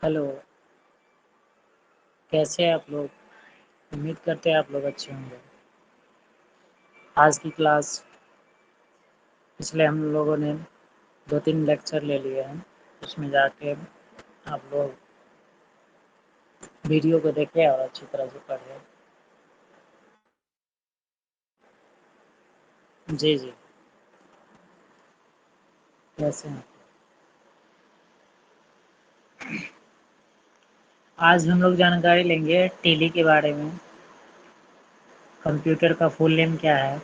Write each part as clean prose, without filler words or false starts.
Hello, कैसे हैं आप लोग? उम्मीद करते हैं आप लोग अच्छे होंगे। आज की क्लास पिछले हम लोगों ने 2-3 लेक्चर ले लिए हैं। उसमें जाके आप लोग वीडियो को देखें और अच्छी तरह से पढ़ें। जी, जी। कैसे हैं? आज हम लोग जानकारी लेंगे टेली के बारे में। कंप्यूटर का फुल नेम क्या है,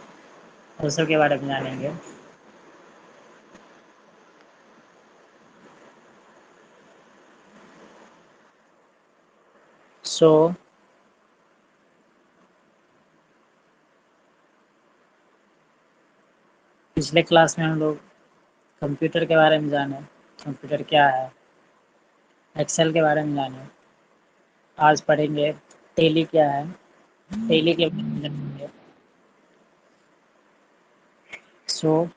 उस सब के बारे में जानेंगे। सो पिछले क्लास में हम लोग कंप्यूटर के बारे में जाने, कंप्यूटर क्या है, एक्सेल के बारे में जाने। आज पढ़ेंगे टेली क्या है, टेली के बारे में जानेंगे। सो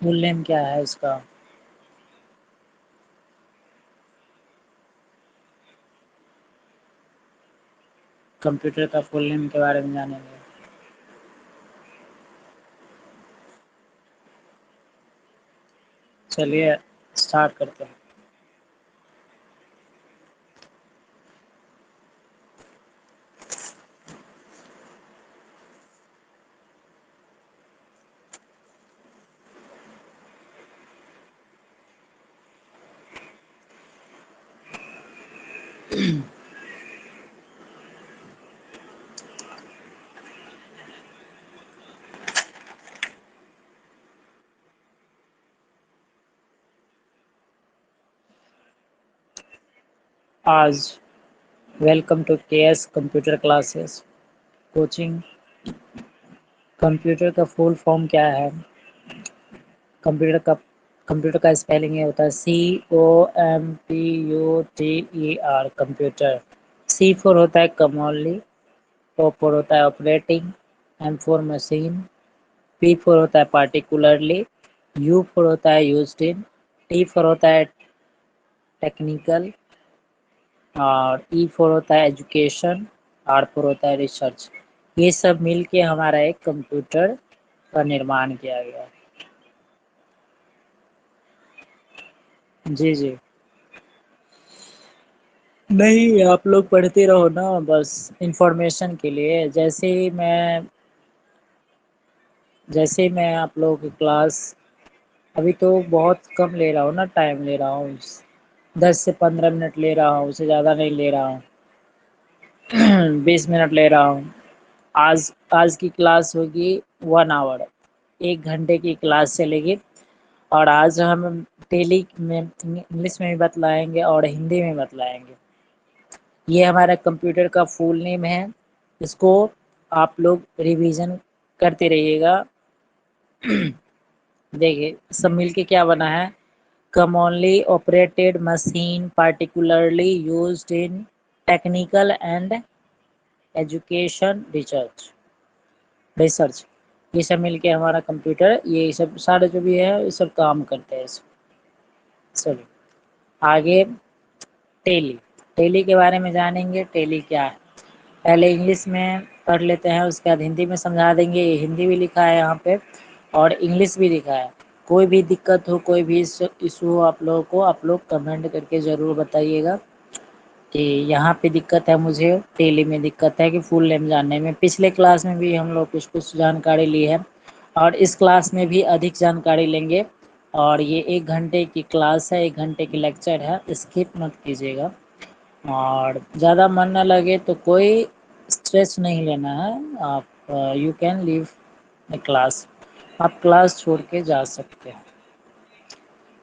फुल नेम क्या है उसका, कंप्यूटर का फुल नेम के बारे में जानेंगे। चलिए स्टार्ट करते हैं। आज welcome to KS computer classes coaching. Computer का फुल फॉर्म क्या है? कंप्यूटर का स्पेलिंग ये होता है COMPUTER, कंप्यूटर। C फॉर होता है कमोनली, O फॉर होता है operating, M for machine, P for होता है पार्टिकुलरली, U फॉर होता है यूज्ड इन, T फॉर होता है टेक्निकल, और E फॉर होता है एजुकेशन, R फॉर होता है रिसर्च। ये सब मिलके हमारा एक कंप्यूटर का निर्माण किया गया है। जी, जी। नहीं, आप लोग पढ़ते रहो ना, बस इंफॉर्मेशन के लिए। जैसे ही मैं आप लोगों की क्लास अभी तो बहुत कम ले रहा हूँ ना, टाइम ले रहा हूँ, 10 से 15 मिनट ले रहा हूँ, उससे ज़्यादा नहीं ले रहा हूँ। 20 मिनट ले रहा हूँ। आज आज की क्लास होगी 1 आवर, 1 घंटे की क्लास चलेगी। और आज हम टेली में इंग्लिश में भी बतलाएंगे और हिंदी में बतलाएंगे। ये हमारा कंप्यूटर का फुल नेम है। इसको आप लोग रिवीजन करते रहिएगा। देखिए सब मिलके क्या बना है, commonly operated machine particularly used in technical and education research। ये सब मिलके हमारा कंप्यूटर, ये सब सारे जो भी है ये सब काम करते हैं। चलिए आगे टेली, टेली के बारे में जानेंगे। टेली क्या है, पहले इंग्लिश में पढ़ लेते हैं, उसके बाद हिंदी में समझा देंगे। ये हिंदी भी लिखा है यहाँ पे और इंग्लिश भी लिखा है। कोई भी दिक्कत हो, कोई भी इशू हो आप लोगों को, आप लोग कमेंट करके ज़रूर बताइएगा कि यहाँ पे दिक्कत है, मुझे टेली में दिक्कत है कि फुल नेम जानने में। पिछले क्लास में भी हम लोग कुछ कुछ जानकारी ली है और इस क्लास में भी अधिक जानकारी लेंगे। और ये 1 घंटे की क्लास है, 1 घंटे की लेक्चर है, स्किप मत कीजिएगा। और ज़्यादा मन ना लगे तो कोई स्ट्रेस नहीं लेना है, आप you can leave the class, आप क्लास छोड़ के जा सकते हैं।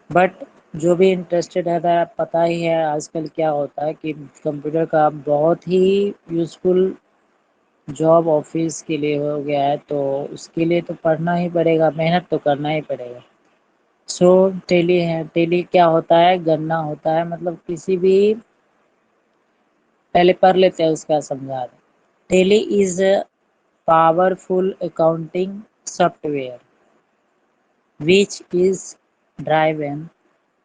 बट जो भी इंटरेस्टेड है, पता ही है आजकल क्या होता है कि कंप्यूटर का बहुत ही यूज़फुल जॉब ऑफिस के लिए हो गया है, तो उसके लिए तो पढ़ना ही पड़ेगा, मेहनत तो करना ही पड़ेगा। सो टेली है, टेली क्या होता है, गणना होता है, मतलब किसी भी, पहले पढ़ लेते हैं उसका समझा दें। Tally is powerful accounting software which is driven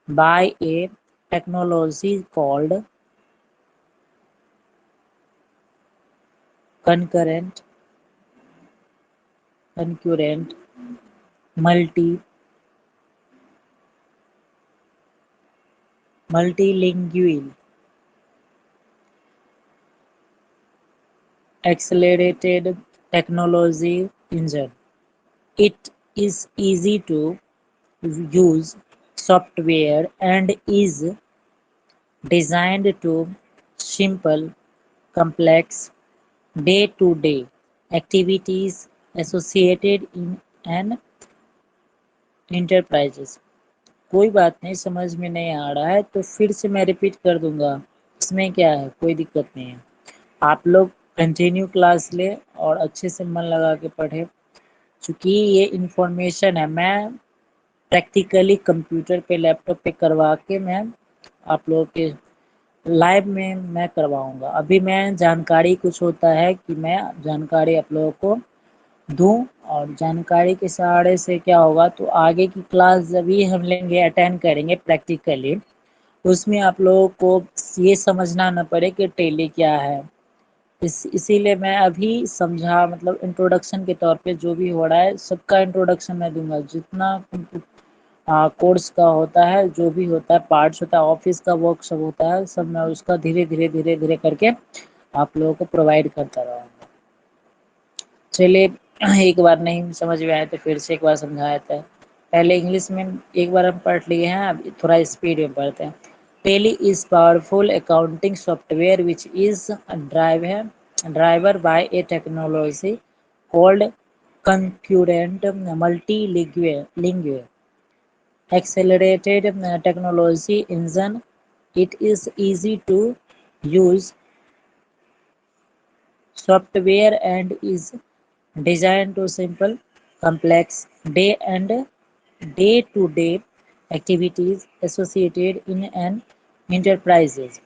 by a technology called concurrent, concurrent, multi, multilingual, accelerated technology engine. It is easy to use software and is designed to simple complex day-to-day activities associated in an enterprises। कोई बात नहीं, समझ में नहीं आ रहा है तो फिर से मैं रिपीट कर दूंगा, इसमें क्या है, कोई दिक्कत नहीं है। आप लोग कंटिन्यू क्लास ले और अच्छे से मन लगा के पढ़े, क्योंकि ये इंफॉर्मेशन है मैं प्रैक्टिकली कंप्यूटर पे लैपटॉप पे करवा के मैं आप लोगों के लाइव में मैं करवाऊंगा। अभी मैं जानकारी कुछ होता है कि मैं जानकारी आप लोगों को दूं, और जानकारी के सहारे से क्या होगा, तो आगे की क्लास जब भी हम लेंगे अटेंड करेंगे प्रैक्टिकली, उसमें आप लोगों को ये समझना न पड़े कि टैली क्या है। इसीलिए मैं अभी समझा, मतलब इंट्रोडक्शन के तौर पे जो भी हो रहा है सबका इंट्रोडक्शन मैं दूंगा, जितना कोर्स का होता है, जो भी होता है पार्ट्स होता है, ऑफिस का वर्क सब होता है, सब मैं उसका धीरे धीरे धीरे धीरे करके आप लोगों को प्रोवाइड करता रहूँगा। चलिए, एक बार नहीं समझ में आया तो फिर से एक बार समझाया था। पहले इंग्लिश में एक बार हम पढ़ लिए हैं, अब थोड़ा स्पीड में पढ़ते हैं। Tally is powerful accounting software which is driver by a technology called concurrent multilingual accelerated technology engine. It is easy to use software and is designed to simple complex day-to-day activities associated in an enterprises।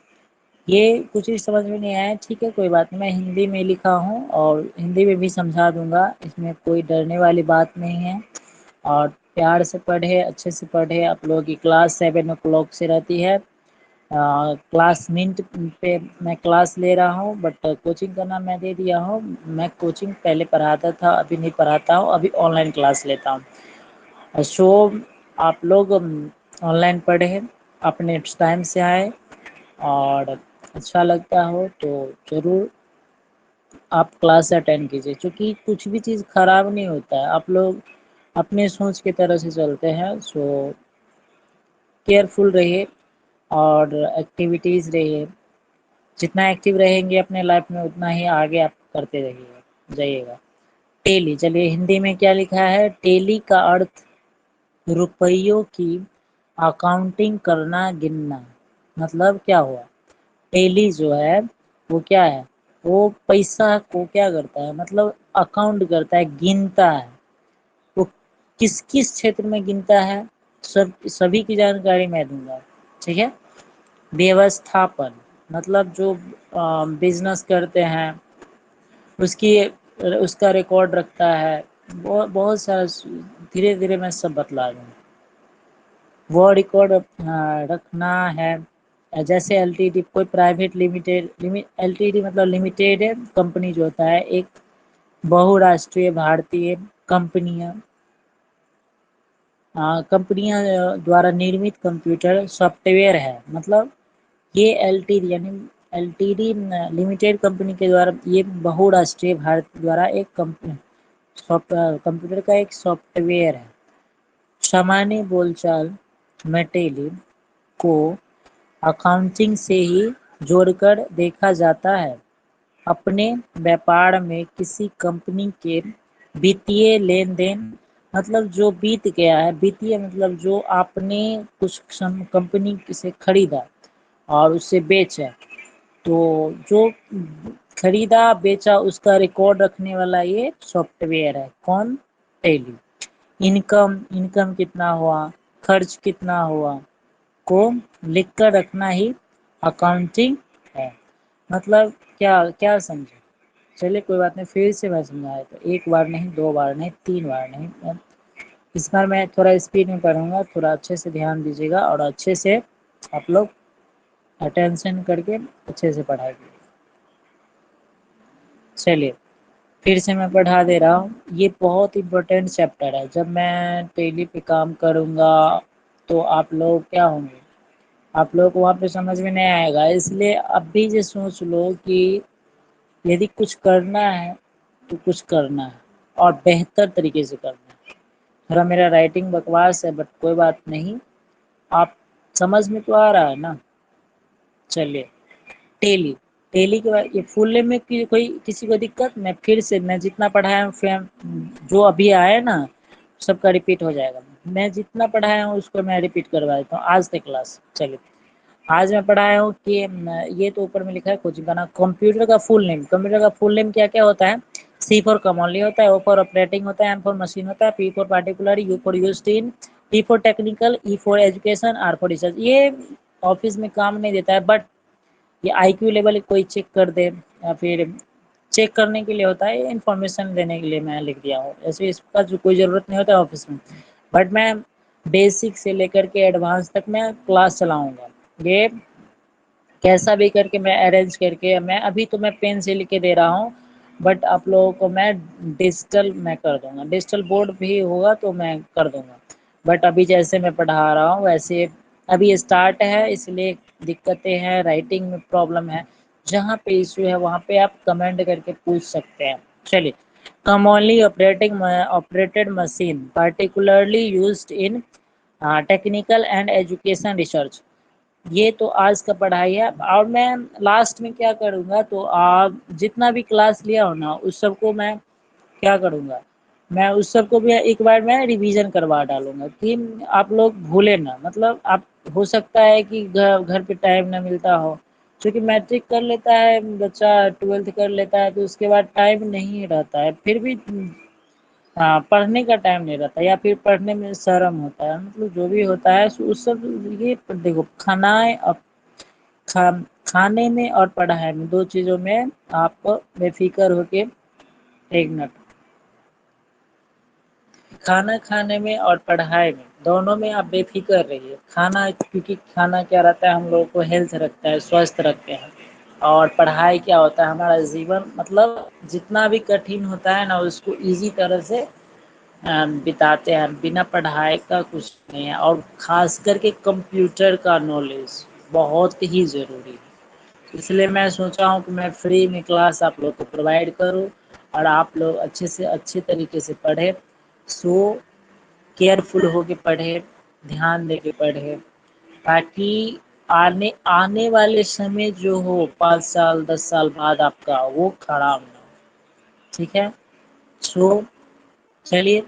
ये कुछ ही समझ में नहीं आया, ठीक है कोई बात नहीं, मैं हिंदी में लिखा हूँ और हिंदी में भी समझा दूंगा, इसमें कोई डरने वाली बात नहीं है। और प्यार से पढ़े, अच्छे से पढ़े। आप लोगों की क्लास 7 o'clock से रहती है। क्लास मिनट पे मैं क्लास ले रहा हूँ, बट कोचिंग का नाम मैं दे दिया हूँ। मैं कोचिंग पहले पढ़ाता था, अभी नहीं पढ़ाता हूँ, अभी ऑनलाइन क्लास लेता हूँ। सो आप लोग ऑनलाइन पढ़े, अपने टाइम से आए, और अच्छा लगता हो तो ज़रूर आप क्लास अटेंड कीजिए, क्योंकि कुछ भी चीज़ ख़राब नहीं होता है। आप लोग अपने सोच की तरह से चलते हैं, सो केयरफुल रहिए और एक्टिविटीज़ रहिए। जितना एक्टिव रहेंगे अपने लाइफ में, उतना ही आगे आप करते रहिएगा जाइएगा। टैली, चलिए हिंदी में क्या लिखा है। टैली का अर्थ रुपयों की अकाउंटिंग करना, गिनना। मतलब क्या हुआ, टैली जो है वो क्या है, वो पैसा को क्या करता है, मतलब अकाउंट करता है, गिनता है। वो किस किस क्षेत्र में गिनता है, सभी की जानकारी मैं दूंगा, ठीक है। व्यवस्थापन, मतलब जो बिजनेस करते हैं उसकी उसका रिकॉर्ड रखता है। बहुत सारा, धीरे धीरे मैं सब बतला दूँ। वो रिकॉर्ड रखना है। जैसे एलटीडी, कोई प्राइवेट एलटीडी मतलब लिमिटेड कंपनी जो होता है, एक बहुराष्ट्रीय भारतीय कंपनियां कंपनियां द्वारा निर्मित कंप्यूटर सॉफ्टवेयर है। मतलब ये एलटीडी यानी एलटीडी लिमिटेड कंपनी के द्वारा, ये बहुराष्ट्रीय भारत द्वारा एक कंप्यूटर का एक सॉफ्टवेयर है। सामान्य बोलचाल में टैली को अकाउंटिंग से ही जोड़कर देखा जाता है। अपने व्यापार में किसी कंपनी के वित्तीय लेन देन, मतलब जो बीत गया है, वित्तीय मतलब जो आपने कुछ कंपनी से खरीदा और उससे बेचा, तो जो खरीदा बेचा उसका रिकॉर्ड रखने वाला ये सॉफ्टवेयर है। कौन, टैली। इनकम, इनकम कितना हुआ, खर्च कितना हुआ को लिखकर रखना ही अकाउंटिंग है। मतलब क्या क्या समझे। चलिए कोई बात नहीं, फिर से मैं समझाया, तो एक बार नहीं, दो बार नहीं, तीन बार नहीं। इस बार मैं थोड़ा स्पीड में पढ़ूंगा, थोड़ा अच्छे से ध्यान दीजिएगा और अच्छे से आप लोग अटेंशन करके अच्छे से पढ़ाई कीजिए। चलिए फिर से मैं पढ़ा दे रहा हूँ, ये बहुत इम्पोर्टेंट चैप्टर है। जब मैं टेली पे काम करूँगा तो आप लोग क्या होंगे, आप लोग को वहाँ पे समझ में नहीं आएगा। इसलिए अभी से सोच लो कि यदि कुछ करना है तो कुछ करना है और बेहतर तरीके से करना है। थोड़ा मेरा राइटिंग बकवास है बट कोई बात नहीं, आप समझ में तो आ रहा है ना। चलिए टेली, टेली के बाद ये फुल नेम में कोई किसी को दिक्कत, मैं फिर से मैं जितना पढ़ाया हूँ फिर जो अभी आया ना सबका रिपीट हो जाएगा। मैं जितना पढ़ाया हूँ उसको मैं रिपीट करवा देता हूँ आज तक क्लास। चलिए आज मैं पढ़ाया हूँ कि ये तो ऊपर में लिखा है कोचिंग का नाम। कंप्यूटर का फुल नेम, कंप्यूटर का फुल नेम क्या क्या होता है, सी फॉर कॉमनली होता है, ओ फॉर ऑपरेटिंग होता है, एम फॉर मशीन होता है, P for particular, U for used in, T for technical, E for education, R for research. ये ऑफिस में काम नहीं देता है बट ये आईक्यू लेवल कोई चेक कर दे या फिर चेक करने के लिए होता है, इन्फॉर्मेशन देने के लिए मैं लिख दिया हूँ। ऐसे इसका जो कोई ज़रूरत नहीं होता है ऑफिस में, बट मैं बेसिक से लेकर के एडवांस तक मैं क्लास चलाऊँगा। ये कैसा भी करके मैं अरेंज करके, मैं अभी तो मैं पेन से लिख के दे रहा हूँ बट आप लोगों को मैं डिजिटल मैं कर दूँगा, डिजिटल बोर्ड भी होगा तो मैं कर दूँगा। बट अभी जैसे मैं पढ़ा रहा हूँ वैसे अभी स्टार्ट है इसलिए दिक्कतें हैं, राइटिंग में प्रॉब्लम है, जहाँ पे इशू है वहाँ पे आप कमेंट करके पूछ सकते हैं। चलिए commonly operated machine particularly used in technical and education research, ये तो आज का पढ़ाई है। और मैं लास्ट में क्या करूँगा तो आप जितना भी क्लास लिया हो ना उस सबको मैं क्या करूँगा, मैं उस सबको भी एक बार मैं रिवीजन करवा डालूँगा कि आप लोग भूले ना। मतलब आप हो सकता है कि घर पे टाइम ना मिलता हो, क्योंकि मैट्रिक कर लेता है बच्चा, ट्वेल्थ कर लेता है तो उसके बाद टाइम नहीं रहता है, फिर भी हाँ पढ़ने का टाइम नहीं रहता या फिर पढ़ने में शर्म होता है, मतलब जो भी होता है उस सब। ये देखो खानाएँ खा खाने में और पढ़ाई में दो चीज़ों में आप बेफिक्र होके, एक मिनट, खाना खाने में और पढ़ाई में दोनों में आप बेफिक्र रहिए। खाना क्योंकि खाना क्या रहता है हम लोगों को हेल्थ रखता है, स्वस्थ रखते हैं। और पढ़ाई क्या होता है हमारा जीवन, मतलब जितना भी कठिन होता है ना उसको इजी तरह से बिताते हैं। बिना पढ़ाई का कुछ नहीं है और ख़ास करके कंप्यूटर का नॉलेज बहुत ही ज़रूरी है। इसलिए मैं सोचा हूँ कि मैं फ्री में क्लास आप लोग को प्रोवाइड करूँ और आप लोग अच्छे से अच्छे तरीके से पढ़ें। सो केयरफुल होके पढ़ें, ध्यान दे के पढ़ें, ताकि आने आने वाले समय जो हो 5 साल 10 साल बाद आपका वो खराब ना हो। ठीक है। सो चलिए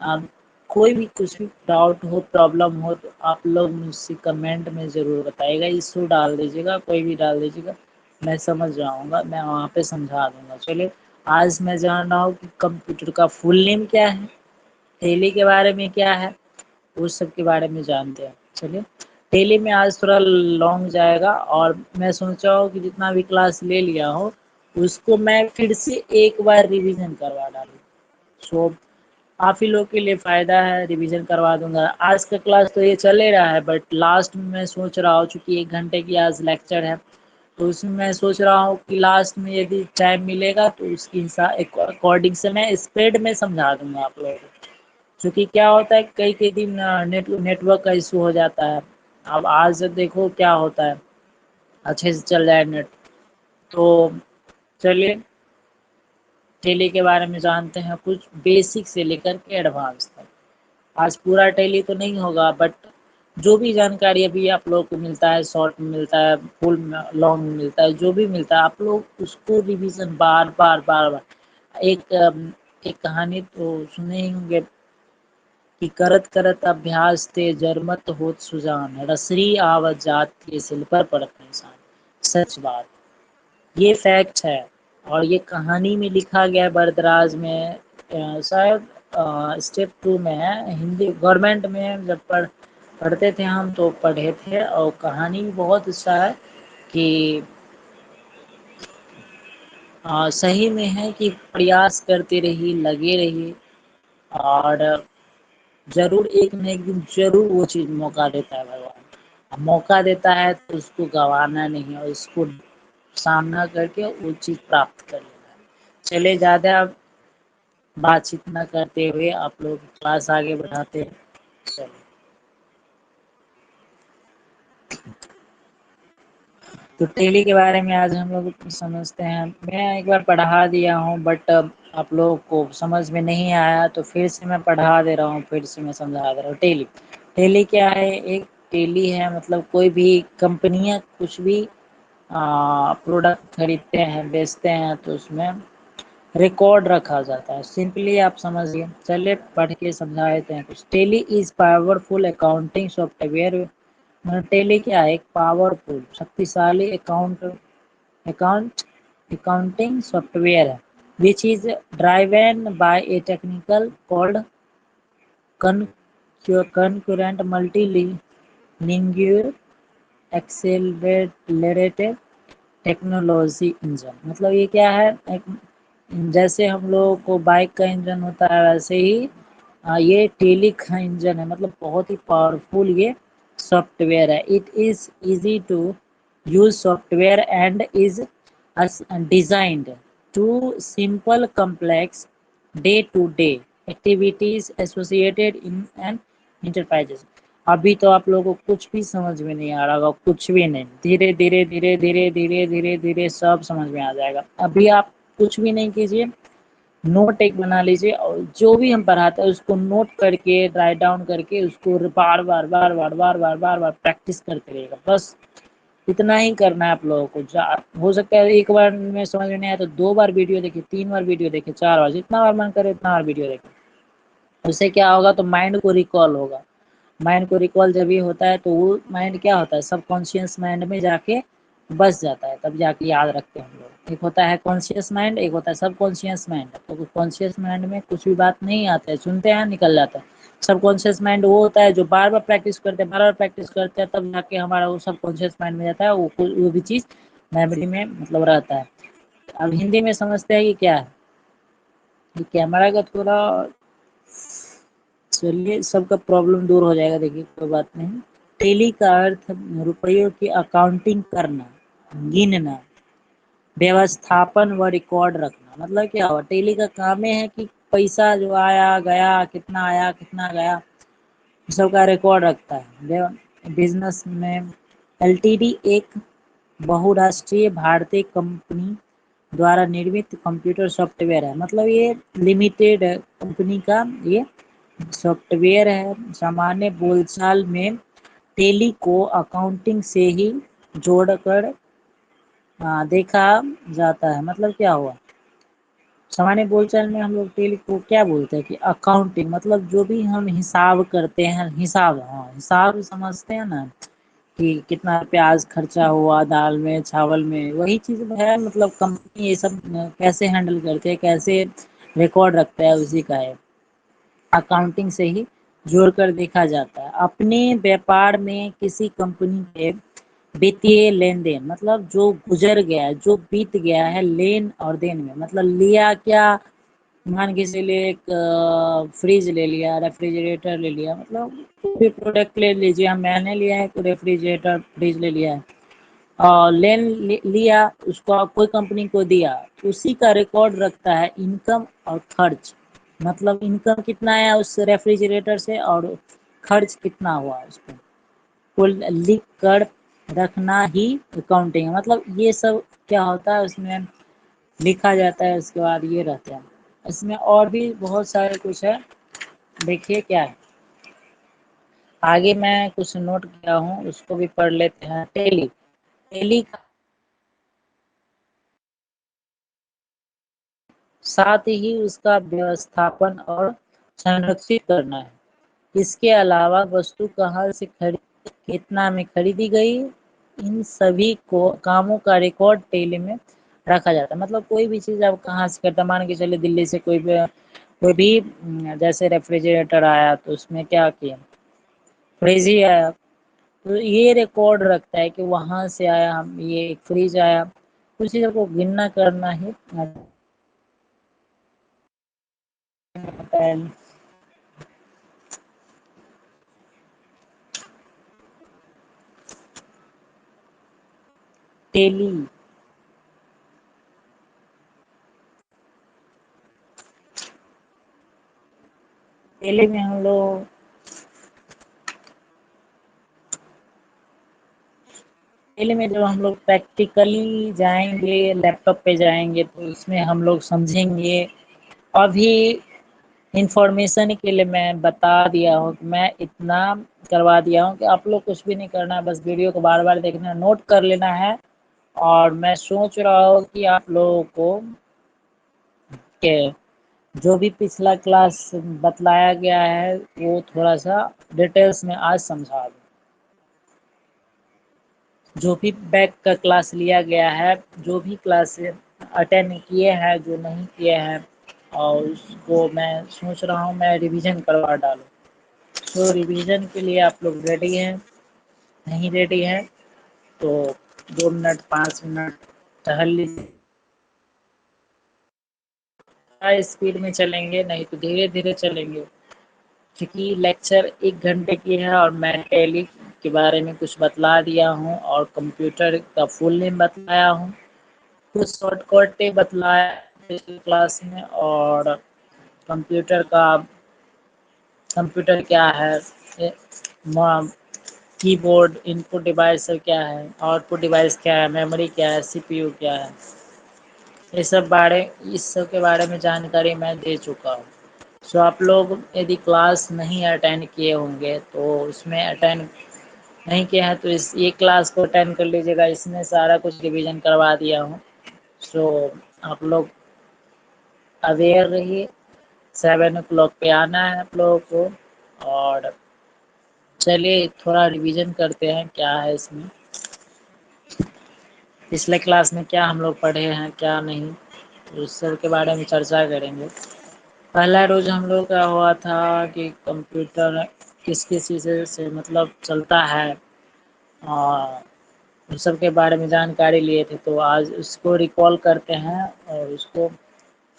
आप कोई भी कुछ भी डाउट हो प्रॉब्लम हो तो आप लोग मुझसे कमेंट में ज़रूर बताइएगा, इशू डाल दीजिएगा, कोई भी डाल दीजिएगा, मैं समझ जाऊँगा, मैं वहाँ पे समझा दूँगा। चलिए आज मैं जान रहा हूँ कि कंप्यूटर का फुल नेम क्या है, टेली के बारे में क्या है, उस सब के बारे में जानते हैं। चलिए टेली में आज थोड़ा लॉन्ग जाएगा और मैं सोच रहा हूँ कि जितना भी क्लास ले लिया हो उसको मैं फिर से एक बार रिवीजन करवा डालूँ। सो आप ही लोग के लिए फ़ायदा है, रिवीजन करवा दूँगा। आज का क्लास तो ये चल ही रहा है बट लास्ट में मैं सोच रहा हूँ चूँकि 1 घंटे की आज लेक्चर है, तो उसमें मैं सोच रहा हूँ कि लास्ट में यदि टाइम मिलेगा तो उसके अकॉर्डिंग से मैं स्पीड में समझा दूँगा आप लोगों को। क्योंकि क्या होता है कई-कई दिन नेटवर्क का इश्यू हो जाता है। अब आज देखो क्या होता है, अच्छे से चल जाए नेट। तो चलिए टेली के बारे में जानते हैं कुछ बेसिक से लेकर के एडवांस तक। आज पूरा टैली तो नहीं होगा बट जो भी जानकारी अभी आप लोगों को मिलता है, शॉर्ट में मिलता है, फुल में लॉन्ग में मिलता है, जो भी मिलता है आप लोग उसको रिवीजन बार-बार एक कहानी तो सुने ही होंगे कि करत करत अभ्यास ते जरमत होत सुजान, रसरी आवत जात के सिल पर पड़त निशान। सच बात, ये फैक्ट है और ये कहानी में लिखा गया है बरदराज में, शायद स्टेप 2 में है, हिंदी गवर्नमेंट में जब पढ़ते थे हम तो पढ़े थे। और कहानी भी बहुत अच्छा है कि सही में है कि प्रयास करते रहिए, लगे रहिए और ज़रूर एक न एक दिन ज़रूर वो चीज़ मौका देता है भगवान। मौका देता है तो उसको गंवाना नहीं और इसको सामना करके वो चीज़ प्राप्त कर लेना है। चलिए ज़्यादा बातचीत न करते हुए आप लोग क्लास आगे बढ़ाते हैं। चलिए, तो टेली के बारे में आज हम लोग समझते हैं। मैं एक बार पढ़ा दिया हूँ बट आप लोगों को समझ में नहीं आया तो फिर से मैं पढ़ा दे रहा हूँ, फिर से मैं समझा दे रहा हूँ। टेली टेली क्या है? एक टेली है मतलब कोई भी कंपनियां कुछ भी प्रोडक्ट खरीदते हैं बेचते हैं तो उसमें रिकॉर्ड रखा जाता है। सिंपली आप समझिए, चलिए पढ़ के समझा देते हैं कुछ। Tally is powerful accounting software. Tally क्या है? एक पावरफुल शक्तिशाली अकाउंट अकाउंटिंग सॉफ्टवेयर है which is driven by a technical called concurrent multilingual accelerated technology engine. मतलब ये क्या है? एक, जैसे हम लोगों को बाइक का इंजन होता है वैसे ही ये टेली का इंजन है। मतलब बहुत ही पावरफुल ये सॉफ्टवेयर है। It is easy to use software and is designed to simple complex day to day activities associated in an enterprises. अभी तो आप लोगों को कुछ भी समझ में नहीं आ रहा होगा, कुछ भी नहीं। धीरे धीरे धीरे धीरे धीरे धीरे धीरे सब समझ में आ जाएगा। अभी आप कुछ भी नहीं कीजिए, नोट एक बना लीजिए और जो भी हम पढ़ाते हैं उसको नोट करके राइट डाउन करके उसको बार बार बार बार बार बार बार बार प्रैक्टिस करते रहिएगा। बस इतना ही करना है आप लोगों को। हो सकता है एक बार में समझ में नहीं आया तो 2 बार वीडियो देखिए, 3 बार वीडियो देखिए, 4 बार, जितना बार मन करे उतना बार वीडियो देखिए। उससे क्या होगा? तो माइंड को रिकॉल होगा। माइंड को रिकॉल जब ये होता है तो वो माइंड क्या होता है? सबकॉन्शियस माइंड में जाके बस जाता है, तब जाके याद रखते हैं हम लोग। एक होता है कॉन्शियस माइंड, एक होता है सबकॉन्शियस माइंड। तो कॉन्शियस माइंड में कुछ भी बात नहीं आता है, सुनते हैं निकल जाता है। सबकॉन्शियस माइंड वो होता है जो बार बार प्रैक्टिस करते हैं, बार बार प्रैक्टिस करते हैं, तब जाके हमारा वो सबकॉन्शियस माइंड में जाता है, वो भी चीज़ मेमोरी में मतलब रहता है। अब हिंदी में समझते हैं कि क्या है। ये कैमरा का थोड़ा, चलिए सबका प्रॉब्लम दूर हो जाएगा, देखिए कोई बात नहीं। टेली का अर्थ रुपयों की अकाउंटिंग करना, गिनना, व्यवस्थापन व रिकॉर्ड रखना। मतलब क्या हुआ? टेली का काम है कि पैसा जो आया गया, कितना आया कितना गया, सबका रिकॉर्ड रखता है। बिजनेस में एलटीडी एक बहुराष्ट्रीय भारतीय कंपनी द्वारा निर्मित कंप्यूटर सॉफ्टवेयर है। मतलब ये लिमिटेड कंपनी का ये सॉफ्टवेयर है। सामान्य बोलचाल में टेली को अकाउंटिंग से ही जोड़कर देखा जाता है। मतलब क्या हुआ? सामान्य बोलचाल में हम लोग टेली को क्या बोलते हैं कि अकाउंटिंग, मतलब जो भी हम हिसाब करते हैं, हिसाब, हाँ हिसाब समझते हैं ना कि कितना प्याज खर्चा हुआ दाल में चावल में, वही चीज़ है। मतलब कंपनी ये सब कैसे हैंडल करते हैं, कैसे रिकॉर्ड रखता है, उसी का है। अकाउंटिंग से ही जोड़कर देखा जाता है। अपने व्यापार में किसी कंपनी के वित्तीय लेन देन, मतलब जो गुजर गया है, जो बीत गया है लेन और देन में, मतलब लिया क्या, मान के चलिए एक फ्रिज ले लिया, रेफ्रिजरेटर ले लिया, मतलब कोई भी प्रोडक्ट ले लीजिए। हम मैंने लिया है रेफ्रिजरेटर फ्रिज ले लिया है और लिया, उसको कोई कंपनी को दिया, उसी का रिकॉर्ड रखता है इनकम और खर्च। मतलब इनकम कितना आया उस रेफ्रिजरेटर से और खर्च कितना हुआ उस पर, कुल लिख कर रखना ही अकाउंटिंग है। मतलब ये सब क्या होता है उसमें लिखा जाता है, उसके बाद ये रहता है। इसमें और भी बहुत सारे कुछ है, देखिए क्या है। आगे मैं कुछ नोट किया हूँ उसको भी पढ़ लेते हैं। टेली टेली साथ ही उसका व्यवस्थापन और संरक्षित करना है। इसके अलावा वस्तु कहाँ से खरीद, कितना में खरीदी गई, इन सभी को कामों का रिकॉर्ड टेली में रखा जाता है। मतलब कोई भी चीज़ आप कहाँ से करते, मान के चलिए दिल्ली से कोई भी जैसे रेफ्रिजरेटर आया तो उसमें क्या किया, फ्रिज ही आया, तो ये रिकॉर्ड रखता है कि वहां से आया, हम ये एक फ्रिज आया। कुछ चीज़ों को गिनना करना ही होता है। टेली। टेली में हम लोग टेली में जब हम लोग प्रैक्टिकली जाएंगे, लैपटॉप पे जाएंगे, तो उसमें हम लोग समझेंगे। अभी इंफॉर्मेशन के लिए मैं बता दिया हूँ कि मैं इतना करवा दिया हूँ कि आप लोग कुछ भी नहीं करना है, बस वीडियो को बार बार देखना है, नोट कर लेना है। और मैं सोच रहा हूँ कि आप लोगों को के जो भी पिछला क्लास बतलाया गया है वो थोड़ा सा डिटेल्स में आज समझा दूँ। जो भी बैक का क्लास लिया गया है, जो भी क्लास अटेंड किए हैं, जो नहीं किए हैं, और उसको मैं सोच रहा हूँ मैं रिवीजन करवा डालूँ। तो रिवीजन के लिए आप लोग रेडी हैं? नहीं रेडी हैं तो 2 मिनट 5 मिनट टहल लीजिए। स्पीड में चलेंगे, नहीं तो धीरे धीरे चलेंगे, क्योंकि लेक्चर 1 घंटे की है और मैं टैली के बारे में कुछ बतला दिया हूँ और कंप्यूटर का फुल नेम बतलाया हूँ, कुछ शॉर्टकट बतलाया पिछली क्लास में। और कंप्यूटर का कंप्यूटर क्या है, कीबोर्ड, इनपुट डिवाइस सब क्या है, आउटपुट डिवाइस क्या है, मेमोरी क्या है, सीपीयू क्या है, इस सब के बारे में जानकारी मैं दे चुका हूँ। सो आप लोग यदि क्लास नहीं अटेंड किए होंगे तो उसमें अटेंड नहीं किया है तो इस ये क्लास को अटेंड कर लीजिएगा, इसमें सारा कुछ रिवीजन करवा दिया हूँ। सो आप लोग अवेयर रहिए। 7 o'clock पे आना है आप लोगों को। और चलिए थोड़ा रिवीजन करते हैं क्या है इसमें, पिछले क्लास में क्या हम लोग पढ़े हैं क्या नहीं, तो उस सब के बारे में चर्चा करेंगे। पहला रोज हम लोग का हुआ था कि कंप्यूटर किस किस चीज़ से मतलब चलता है, और उस सब के बारे में जानकारी लिए थे। तो आज उसको रिकॉल करते हैं और उसको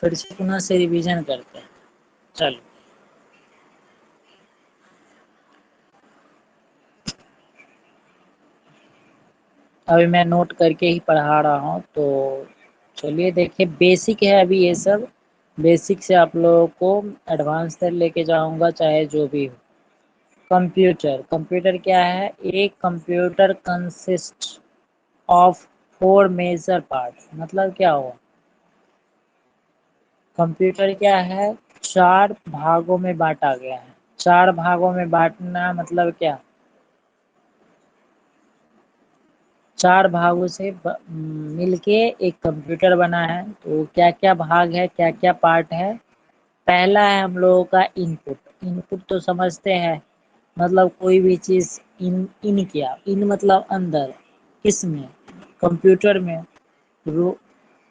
फिर से पुनः से रिवीजन करते हैं। चलो अभी मैं नोट करके ही पढ़ा रहा हूँ, तो चलिए देखिए बेसिक है अभी ये सब। बेसिक से आप लोगों को एडवांस तक लेके जाऊंगा चाहे जो भी हो। कंप्यूटर कंप्यूटर क्या है? एक computer consist of 4 major part. मतलब क्या हुआ? कंप्यूटर क्या है? 4 भागों में बांटा गया है। 4 भागों में बांटना मतलब क्या? 4 भागों से मिलके एक कंप्यूटर बना है। तो क्या क्या भाग है, क्या क्या पार्ट है? पहला है हम लोगों का इनपुट। इनपुट तो समझते हैं, मतलब कोई भी चीज़ इन किया, इन मतलब अंदर, किस में? कंप्यूटर में। रो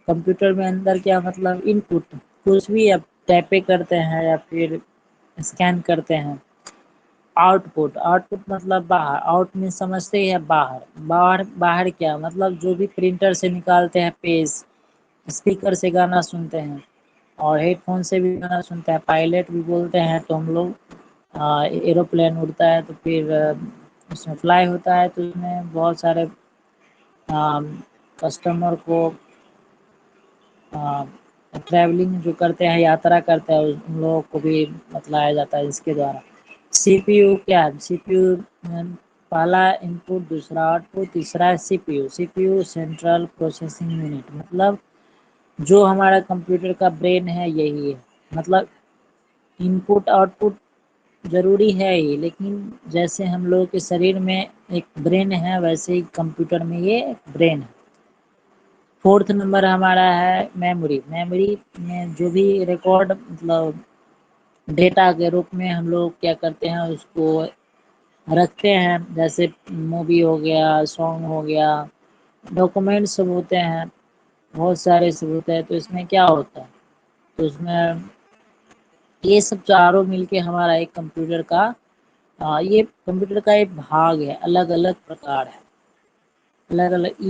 कंप्यूटर में अंदर क्या मतलब? इनपुट। कुछ भी आप टाइप करते हैं या फिर स्कैन करते हैं। आउटपुट आउटपुट मतलब बाहर। आउट में समझते ही है बाहर। बाहर बाहर क्या मतलब? जो भी प्रिंटर से निकालते हैं पेज, स्पीकर से गाना सुनते हैं, और हेडफोन से भी गाना सुनते हैं। पायलट भी बोलते हैं तो हम लोग, एरोप्लेन उड़ता है तो फिर उसमें फ्लाई होता है, तो उसमें बहुत सारे कस्टमर को ट्रैवलिंग जो करते हैं, यात्रा करते हैं, उन लोगों को भी बतलाया जाता है इसके द्वारा। सीपीयू क्या है? सीपीयू पहला इनपुट, दूसरा आउटपुट, तीसरा है CPU. CPU central processing unit, मतलब जो हमारा कंप्यूटर का ब्रेन है यही है। मतलब इनपुट आउटपुट ज़रूरी है ही, लेकिन जैसे हम लोगों के शरीर में एक ब्रेन है वैसे ही कंप्यूटर में ये ब्रेन है। फोर्थ नंबर हमारा है मेमोरी। मेमोरी में जो भी रिकॉर्ड मतलब डेटा के रूप में हम लोग क्या करते हैं, उसको रखते हैं। जैसे मूवी हो गया, सॉन्ग हो गया, डॉक्यूमेंट सब होते हैं, बहुत सारे सब होते हैं। तो इसमें क्या होता है, तो उसमें ये सब चारों मिलके हमारा एक कंप्यूटर का, ये कंप्यूटर का एक भाग है, अलग अलग प्रकार है, अलग अलग।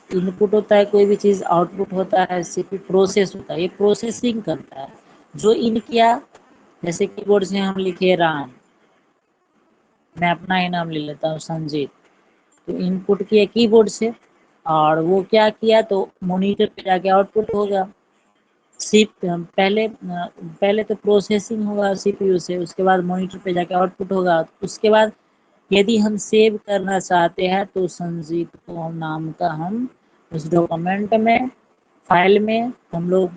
इनपुट होता है कोई भी चीज़, आउटपुट होता है, सीपी प्रोसेस होता है, ये प्रोसेसिंग करता है। जो इन किया, जैसे कीबोर्ड से हम लिखे राम, मैं अपना ही नाम ले लेता हूँ संजीत, तो इनपुट किया कीबोर्ड से, और वो क्या किया तो मॉनिटर पे जाके आउटपुट होगा। पहले तो प्रोसेसिंग होगा सीपीयू से, उसके बाद मॉनिटर पे जाके आउटपुट होगा। उसके बाद यदि हम सेव करना चाहते हैं तो संजीत को नाम का हम उस डॉक्यूमेंट में फाइल में हम लोग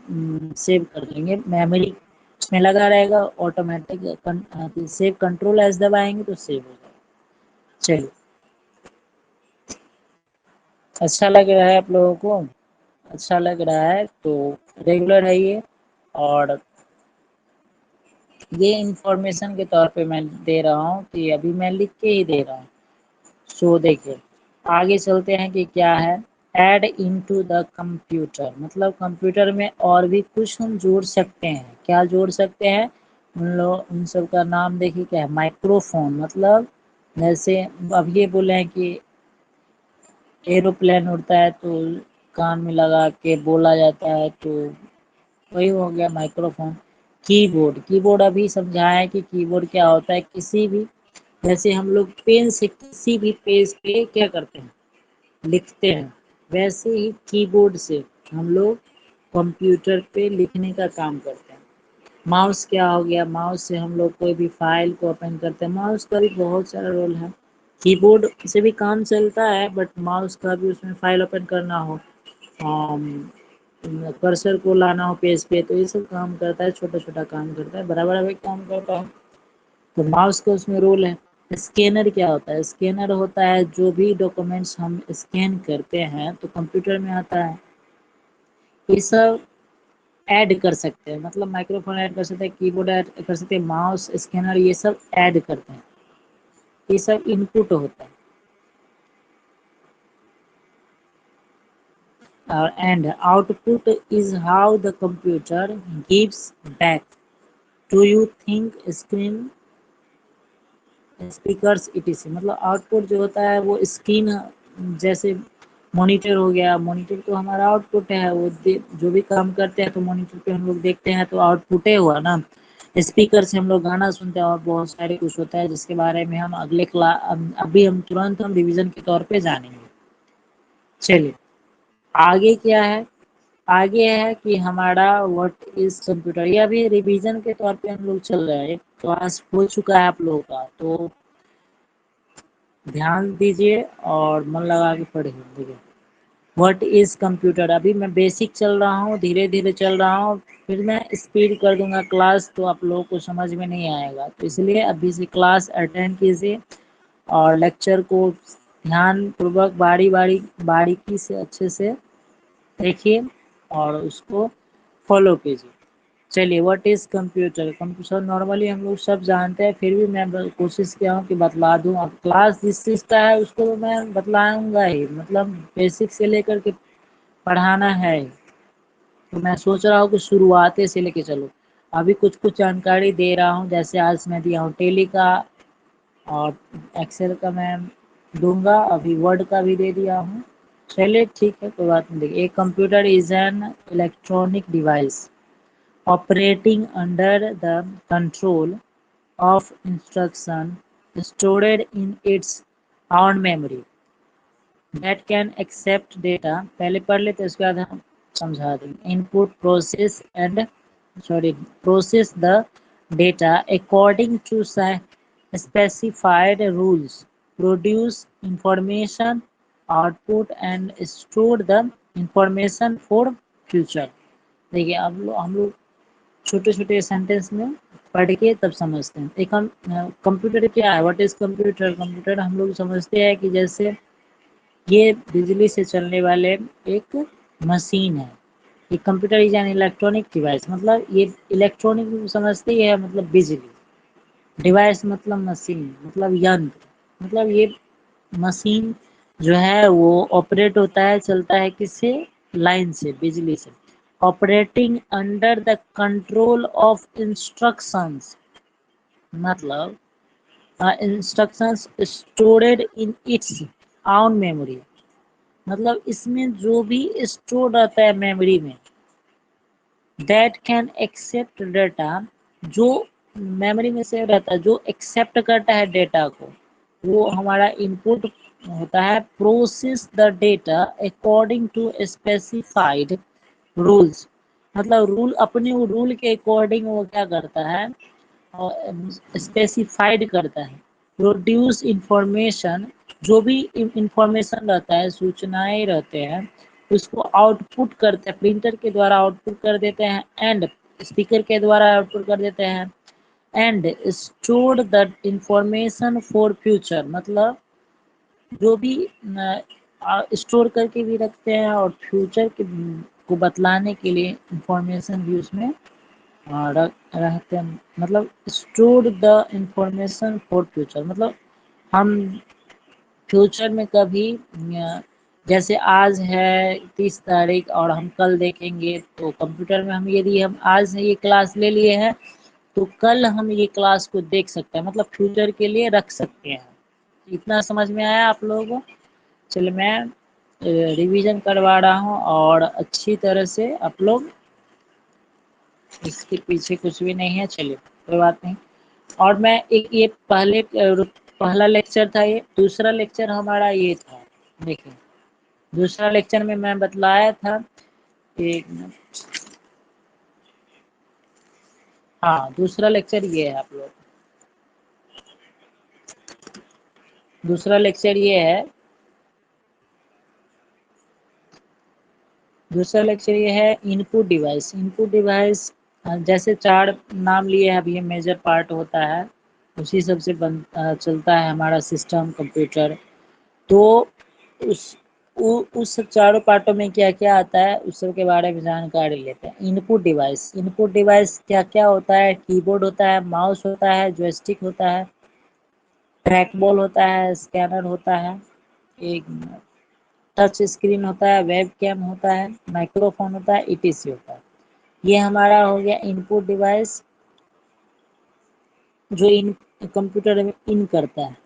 सेव कर देंगे। मेमोरी उसमें लगा रहेगा, ऑटोमेटिक सेव कंट्रोल एस दबाएंगे तो सेव हो जाएगा। चलिए, अच्छा लग रहा है आप लोगों को? अच्छा लग रहा है तो रेगुलर है ये। और ये इंफॉर्मेशन के तौर पे मैं दे रहा हूँ कि अभी मैं लिख के ही दे रहा हूँ। सो देखिए, आगे चलते हैं कि क्या है। ऐड इनटू द कंप्यूटर, मतलब कंप्यूटर में और भी कुछ हम जोड़ सकते हैं। क्या जोड़ सकते हैं? उन सब का नाम देखिए क्या है, माइक्रोफोन। मतलब जैसे अब ये बोले हैं कि एरोप्लेन उड़ता है तो कान में लगा के बोला जाता है, तो वही हो गया माइक्रोफोन। कीबोर्ड, कीबोर्ड अभी समझाया कि कीबोर्ड क्या होता है। किसी भी, जैसे हम लोग पेन से किसी भी पेज पे क्या करते हैं, लिखते हैं, वैसे ही कीबोर्ड से हम लोग कंप्यूटर पे लिखने का काम करते हैं। माउस क्या हो गया, माउस से हम लोग कोई भी फाइल को ओपन करते हैं। माउस का भी बहुत सारा रोल है। कीबोर्ड से भी काम चलता है, बट माउस का भी उसमें फाइल ओपन करना हो, कर्सर को लाना हो पेज पे, तो ये सब काम करता है। छोटा छोटा काम करता है, बड़ा बड़ा भी काम करता है। तो माउस का उसमें रोल है। स्कैनर क्या होता है? स्कैनर होता है जो भी डॉक्यूमेंट्स हम स्कैन करते हैं तो कंप्यूटर में आता है। ये सब ऐड कर सकते हैं, मतलब माइक्रोफोन ऐड कर सकते हैं, कीबोर्ड ऐड कर सकते हैं, माउस, स्कैनर, ये सब ऐड करते हैं। ये सब इनपुट होता है। And output is how the computer gives back to you think screen speakers etc. मतलब आउटपुट जो होता है वो स्क्रीन, जैसे मॉनिटर हो गया, मॉनिटर तो हमारा आउटपुट है। वो जो भी काम करते हैं तो मॉनिटर पे हम लोग देखते हैं तो आउटपुट ही हुआ ना। स्पीकर से हम लोग गाना सुनते हैं और बहुत सारे कुछ होता है जिसके बारे में हम अगले क्लास, अभी हम तुरंत हम रिवीजन के तौर पे जानेंगे। चलिए, आगे क्या है? आगे है कि हमारा व्हाट इज कंप्यूटर। ये अभी रिवीजन के तौर पे हम लोग चल रहे हैं, एक क्लास हो चुका है आप लोगों का, तो ध्यान दीजिए और मन लगा के पढ़िए। देखिए, व्हाट इज कंप्यूटर, अभी मैं बेसिक चल रहा हूँ, धीरे धीरे चल रहा हूँ। फिर मैं स्पीड कर दूंगा क्लास तो आप लोगों को समझ में नहीं आएगा, तो इसलिए अभी से क्लास अटेंड कीजिए और लेक्चर को ध्यान पूर्वक बारीकी से अच्छे से देखिए और उसको फॉलो कीजिए। चलिए, what is computer. Computer normally हम लोग सब जानते हैं, फिर भी मैं कोशिश किया हूँ कि बतला दूँ। अब क्लास जिस चीज़ का है उसको तो मैं बतलाऊंगा ही, मतलब बेसिक से लेकर के पढ़ाना है। तो मैं सोच रहा हूँ कि शुरुआते से लेके चलो। अभी कुछ कुछ जानकारी दे रहा हूँ, जैसे आज मैं दिया हूँ टेली का और एक्सेल का मैं दूंगा, अभी वर्ड का भी दे दिया हूँ। चलिए ठीक है, कोई बात नहीं। देखिए, एक computer is an electronic device operating under the control of instruction stored in its own memory that can accept data। पहले पढ़ लेते उसके बाद हम समझा देंगे। input process and process the data according to specified rules, produce information, output and store the information for future। देखिए, अब हम लोग छोटे छोटे सेंटेंस में पढ़ के तब समझते हैं। एक हम कंप्यूटर क्या है, व्हाट इज कंप्यूटर। कंप्यूटर हम लोग समझते हैं कि जैसे ये बिजली से चलने वाले एक मशीन है। ये computer is an electronic device, मतलब ये इलेक्ट्रॉनिक समझते ही है, मतलब बिजली, डिवाइस मतलब मशीन, मतलब यंत्र। मतलब ये मशीन जो है वो ऑपरेट होता है, चलता है किससे, लाइन से, बिजली से। Operating under the control of instructions, मतलब instructions stored in its own memory. मतलब इसमें जो भी स्टोर रहता है मेमोरी में, दैट कैन एक्सेप्ट डेटा, जो मेमोरी में सेव रहता है, जो एक्सेप्ट करता है डेटा को, वो हमारा इनपुट होता है, process the data according to specified rules, मतलब रूल, अपने रूल के अकॉर्डिंग वो क्या करता है, स्पेसिफाइड करता है। प्रोड्यूस इंफॉर्मेशन, जो भी इंफॉर्मेशन रहता है, सूचनाएं रहते हैं, उसको आउटपुट करते हैं, प्रिंटर के द्वारा आउटपुट कर देते हैं, एंड स्पीकर के द्वारा आउटपुट कर देते हैं, and store the information for future, मतलब जो भी स्टोर करके भी रखते हैं और फ्यूचर के को बतलाने के लिए इंफॉर्मेशन भी उसमें रहते हैं, मतलब store the information for future, मतलब हम फ्यूचर में कभी जैसे आज है 30 तारीख और हम कल देखेंगे, तो कंप्यूटर में हम यदि हम आज ये क्लास ले लिए हैं तो कल हम ये क्लास को देख सकते हैं, मतलब फ्यूचर के लिए रख सकते हैं। इतना समझ में आया आप लोगों को? चलिए मैं रिवीजन करवा रहा हूँ और अच्छी तरह से आप लोग, इसके पीछे कुछ भी नहीं है, चलिए कोई बात नहीं। और मैं एक ये पहला लेक्चर था, ये दूसरा लेक्चर हमारा ये था, देखिए दूसरा लेक्चर में मैं बतलाया था, एक मिनट, हाँ दूसरा लेक्चर ये है आप लोग, दूसरा लेक्चर ये है, दूसरा लेक्चर ये है इनपुट डिवाइस। इनपुट डिवाइस जैसे चार नाम लिए हैं, अब ये मेजर पार्ट होता है, उसी सब से चलता है हमारा सिस्टम कंप्यूटर। तो उस उस चारों पार्टों में क्या क्या आता है उस सब के बारे में जानकारी लेते हैं। इनपुट डिवाइस, इनपुट डिवाइस क्या क्या होता है, कीबोर्ड होता है, माउस होता है, जॉयस्टिक होता है, ट्रैक बॉल होता है, स्कैनर होता है, एक टच स्क्रीन होता है, वेब कैम होता है, माइक्रोफोन होता है, ईटीसी होता है। ये हमारा हो गया इनपुट डिवाइस, जो इन कंप्यूटर में इन करता है।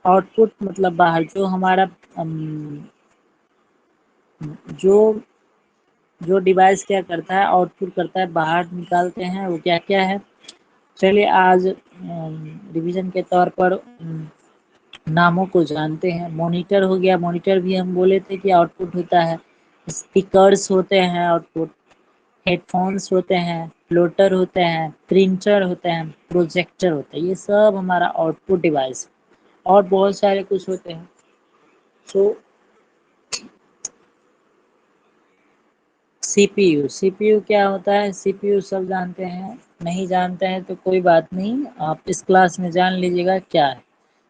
आउटपुट मतलब बाहर, जो हमारा जो जो डिवाइस क्या करता है, आउटपुट करता है, बाहर निकालते हैं, वो क्या क्या है। चलिए आज रिवीजन के तौर पर नामों को जानते हैं। मॉनिटर हो गया, मॉनिटर भी हम बोले थे कि आउटपुट होता है। स्पीकर्स होते हैं आउटपुट, हेडफोन्स होते हैं, फ्लोटर होते हैं, प्रिंटर होते हैं, प्रोजेक्टर होते हैं, ये सब हमारा आउटपुट डिवाइस। और बहुत सारे कुछ होते हैं। सो सीपीयू, सीपीयू क्या होता है, सीपीयू सब जानते हैं, नहीं जानते हैं तो कोई बात नहीं, आप इस क्लास में जान लीजिएगा क्या है।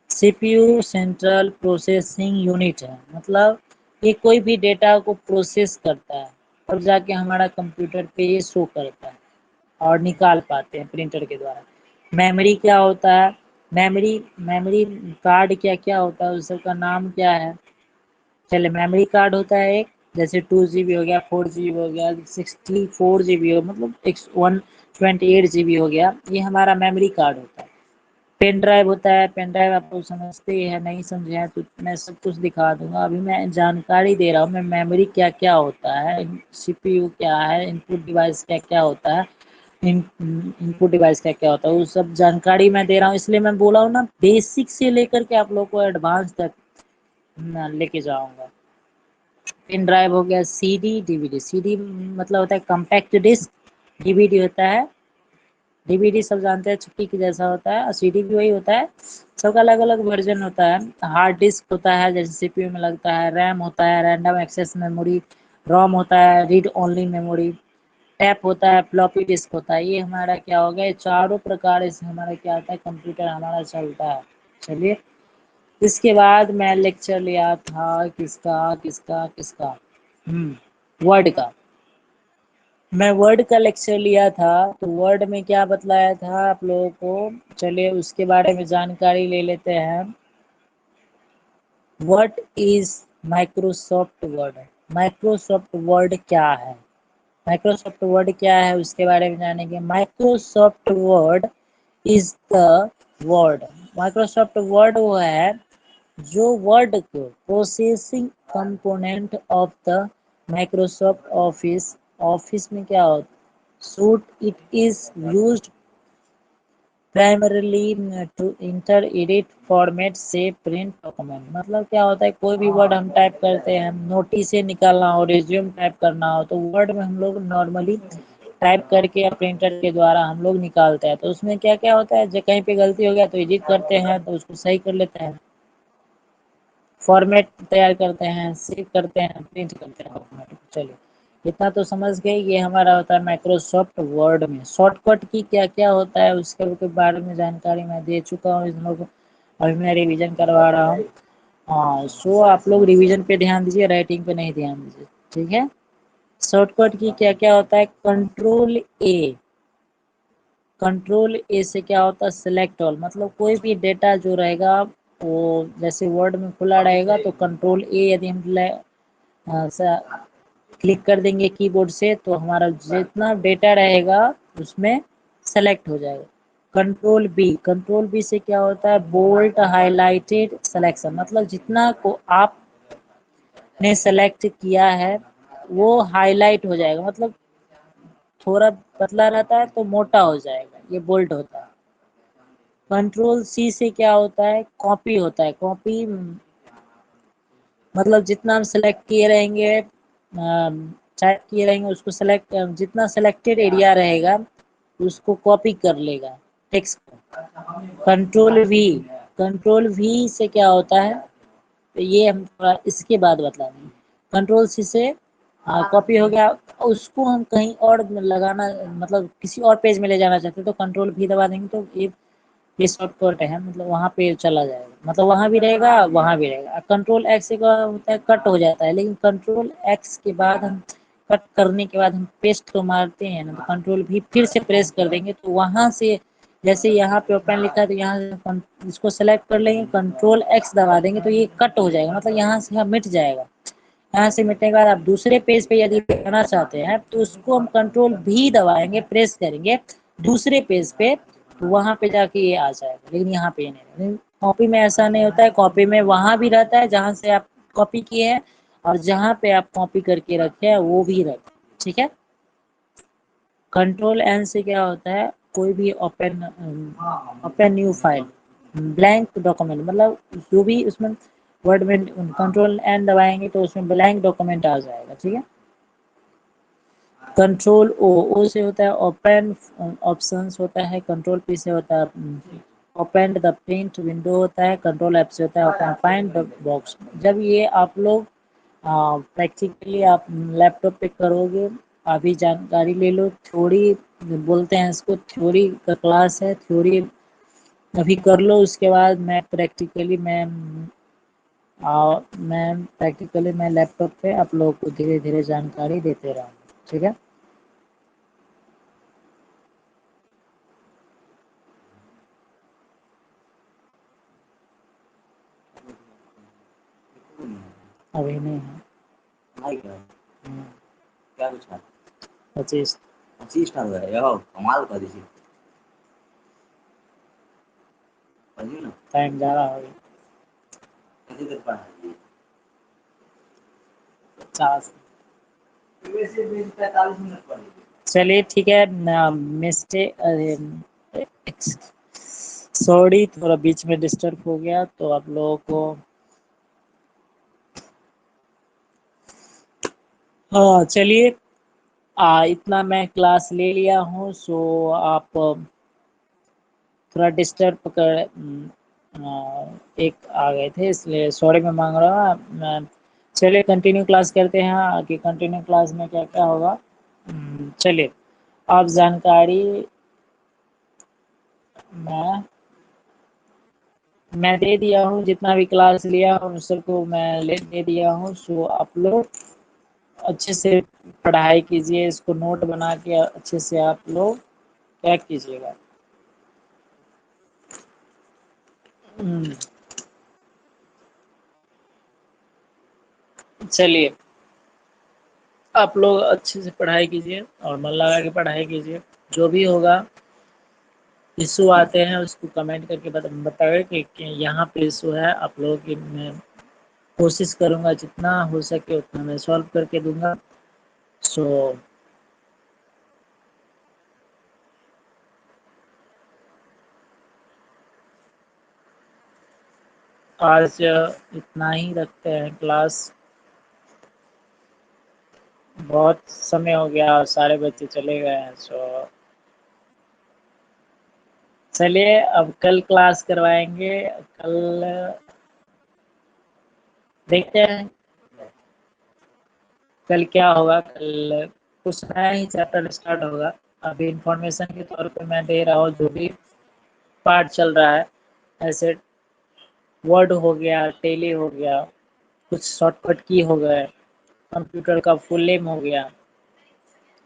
सीपीयू सेंट्रल प्रोसेसिंग यूनिट है, मतलब ये कोई भी डेटा को प्रोसेस करता है और जाके हमारा कंप्यूटर पे ये शो करता है और निकाल पाते हैं प्रिंटर के द्वारा। मेमोरी क्या होता है, मेमोरी मेमोरी कार्ड क्या क्या होता है, उस सब का नाम क्या है। चलिए मेमोरी कार्ड होता है एक, जैसे 2 GB हो गया, 4 GB हो गया, 64 GB हो, मतलब 128 GB हो गया, ये हमारा मेमोरी कार्ड होता है। पेन ड्राइव होता है, पेन ड्राइव आप लोग समझते ही है, नहीं समझे हैं तो मैं सब कुछ दिखा दूंगा। अभी मैं जानकारी दे रहा हूँ, मैं मेमोरी क्या क्या होता है, सीपीयू क्या है, इनपुट डिवाइस क्या क्या होता है, इनपुट डिवाइस क्या क्या होता है, वो सब जानकारी मैं दे रहा हूँ। इसलिए मैं बोला हूँ ना, बेसिक से लेकर के आप लोग को एडवांस तक मैं लेके जाऊंगा। पेन ड्राइव हो गया, सीडी डीवीडी, सीडी मतलब होता है कम्पैक्ट डिस्क, डीवीडी होता है, डीवीडी सब जानते हैं छुट्टी की जैसा होता है, और सीडी भी वही होता है, सबका अलग अलग वर्जन होता है। हार्ड डिस्क होता है जैसे सीपीयू में लगता है, रैम होता है, रैंडम एक्सेस मेमोरी, रोम होता है, रीड ओनली मेमोरी, टैप होता है, फ्लॉपी डिस्क होता है। ये हमारा क्या हो गया, चारों प्रकार से हमारा क्या होता है, कंप्यूटर हमारा चलता है। चलिए इसके बाद मैं लेक्चर लिया था किसका किसका किसका, वर्ड का। मैं वर्ड का लेक्चर लिया था, तो वर्ड में क्या बतलाया था आप लोगों को, चलिए उसके बारे में जानकारी ले लेते हैं। What is Microsoft word, Microsoft word क्या है, माइक्रोसॉफ्ट वर्ड क्या है उसके बारे में जानेंगे। Microsoft Word is the word, Microsoft Word वो है जो वर्ड को processing component of the Microsoft Office, office में क्या होता suite, it is used primarily to enter edit format से प्रिंट डॉक्यूमेंट, मतलब क्या होता है कोई भी वर्ड हम टाइप करते हैं, नोटिस से निकालना हो, रिज्यूम टाइप करना हो, तो वर्ड में हम लोग नॉर्मली टाइप करके या प्रिंटर के द्वारा हम लोग निकालते हैं। तो उसमें क्या क्या होता है, जो कहीं पे गलती हो गया तो एडिट करते हैं तो उसको सही कर लेते हैं, फॉर्मेट तैयार करते हैं, सेव करते हैं, प्रिंट करते हैं डॉक्यूमेंट को। चलिए इतना तो समझ गए। ये हमारा होता है माइक्रोसॉफ्ट वर्ड में शॉर्टकट की क्या क्या होता है उसके बारे में जानकारी मैं दे चुका हूँ इन लोगों को, अभी मैं रिवीजन करवा रहा हूँ। हाँ, सो आप लोग रिवीजन पे ध्यान दीजिए, राइटिंग पे नहीं ध्यान दीजिए, ठीक है। शॉर्टकट की क्या क्या होता है, कंट्रोल ए, कंट्रोल ए से क्या होता है सिलेक्ट ऑल, मतलब कोई भी डेटा जो रहेगा वो जैसे वर्ड में खुला रहेगा तो कंट्रोल ए यदि हम क्लिक कर देंगे कीबोर्ड से तो हमारा जितना डेटा रहेगा उसमें सेलेक्ट हो जाएगा। कंट्रोल बी से क्या होता है बोल्ड हाईलाइटेड सिलेक्शन, मतलब जितना को आपने सेलेक्ट किया है वो हाईलाइट हो जाएगा, मतलब थोड़ा पतला रहता है तो मोटा हो जाएगा, ये बोल्ड होता है। कंट्रोल सी से क्या होता है कॉपी होता है, कॉपी मतलब जितना हम सेलेक्ट किए रहेंगे, टाइप किए रहेंगे उसको सेलेक्ट, जितना सेलेक्टेड एरिया रहेगा उसको कॉपी कर लेगा टेक्स्ट को। कंट्रोल वी से क्या होता है, तो ये हम थोड़ा इसके बाद बता देंगे। कंट्रोल सी से कॉपी हो गया, उसको हम कहीं और लगाना, मतलब किसी और पेज में ले जाना चाहते हैं तो कंट्रोल भी दबा देंगे तो ये शॉर्टकट है, मतलब वहाँ पे चला जाएगा, मतलब वहाँ भी रहेगा वहाँ भी रहेगा। कंट्रोल एक्स से क्या होता है कट हो जाता है, लेकिन कंट्रोल एक्स के बाद हम कट करने के बाद हम पेस्ट को मारते हैं ना, तो कंट्रोल भी फिर से प्रेस कर देंगे तो वहाँ से जैसे यहाँ पे ओपन लिखा है तो यहाँ से इसको सेलेक्ट कर लेंगे, कंट्रोल एक्स दबा देंगे तो ये कट हो जाएगा, मतलब यहाँ से मिट जाएगा। यहाँ से मिटने के बाद आप दूसरे पेज पे यदि जाना चाहते हैं तो उसको हम कंट्रोल भी दबाएंगे, प्रेस करेंगे दूसरे पेज पे, तो वहां पे जाके ये आ जाएगा, लेकिन यहाँ पे नहीं। कॉपी में ऐसा नहीं होता है, कॉपी में वहां भी रहता है जहां से आप कॉपी किए हैं और जहां पे आप कॉपी करके रखे हैं वो भी रहता है, ठीक है। कंट्रोल एन से क्या होता है कोई भी open new file, blank document, मतलब जो भी उसमें वर्ड में कंट्रोल एन दबाएंगे तो उसमें ब्लैंक डॉक्यूमेंट आ जाएगा, ठीक है। कंट्रोल ओ, ओ से होता है ओपन ऑप्शंस होता है, कंट्रोल पी से होता है ओपन द प्रिंट विंडो होता है, कंट्रोल एफ से होता है ओपन फाइंड द बॉक्स। जब ये आप लोग प्रैक्टिकली आप लैपटॉप पे करोगे, अभी जानकारी ले लो, थ्योरी बोलते हैं इसको, थ्योरी का क्लास है, थ्योरी अभी कर लो, उसके बाद मैं लैपटॉप पे आप लोगों को धीरे धीरे जानकारी देते रहूँगा, ठीक है। अभी नहीं है, भाई क्या हम्म, क्या कुछ है 25 25 टन है यार, कमाल कर दीजिए समझिए ना। टाइम जा रहा है कितनी देर पढ़ा 50। वैसे 45 मिनट पढ़ेगी। चलिए ठीक है, मिस्टेक, सॉरी थोड़ा बीच में डिस्टर्ब हो गया तो आप लोगों को, हाँ चलिए, इतना मैं क्लास ले लिया हूँ, सो आप थोड़ा डिस्टर्ब कर एक आ गए थे इसलिए सॉरी मैं मांग रहा हूँ। चलिए कंटिन्यू क्लास करते हैं कि कंटिन्यू क्लास में क्या क्या होगा। चलिए आप जानकारी मैं मैं दे दिया हूँ, जितना भी क्लास लिया हूँ सबको मैं दे दिया हूँ, सो आप लोग अच्छे से पढ़ाई कीजिए, इसको नोट बना के अच्छे से आप लोग क्या कीजिएगा। चलिए आप लोग अच्छे से पढ़ाई कीजिए और मन लगा के पढ़ाई कीजिए, जो भी होगा इशू आते हैं उसको कमेंट करके बताइए कि यहाँ पे इशू है आप लोगों की, मैं कोशिश करूँगा जितना हो सके उतना मैं सॉल्व करके दूंगा। सो आज इतना ही रखते हैं क्लास। बहुत समय हो गया और सारे बच्चे चले गए हैं, सो चलिए अब कल क्लास करवाएंगे। कल देखते हैं कल क्या होगा। कल कुछ नया ही चैप्टर स्टार्ट होगा। अभी इंफॉर्मेशन के तौर पे मैं दे रहा हूँ जो भी पार्ट चल रहा है। ऐसे वर्ड हो गया, टेली हो गया, कुछ शॉर्टकट की हो गए, कंप्यूटर का फुल नेम हो गया,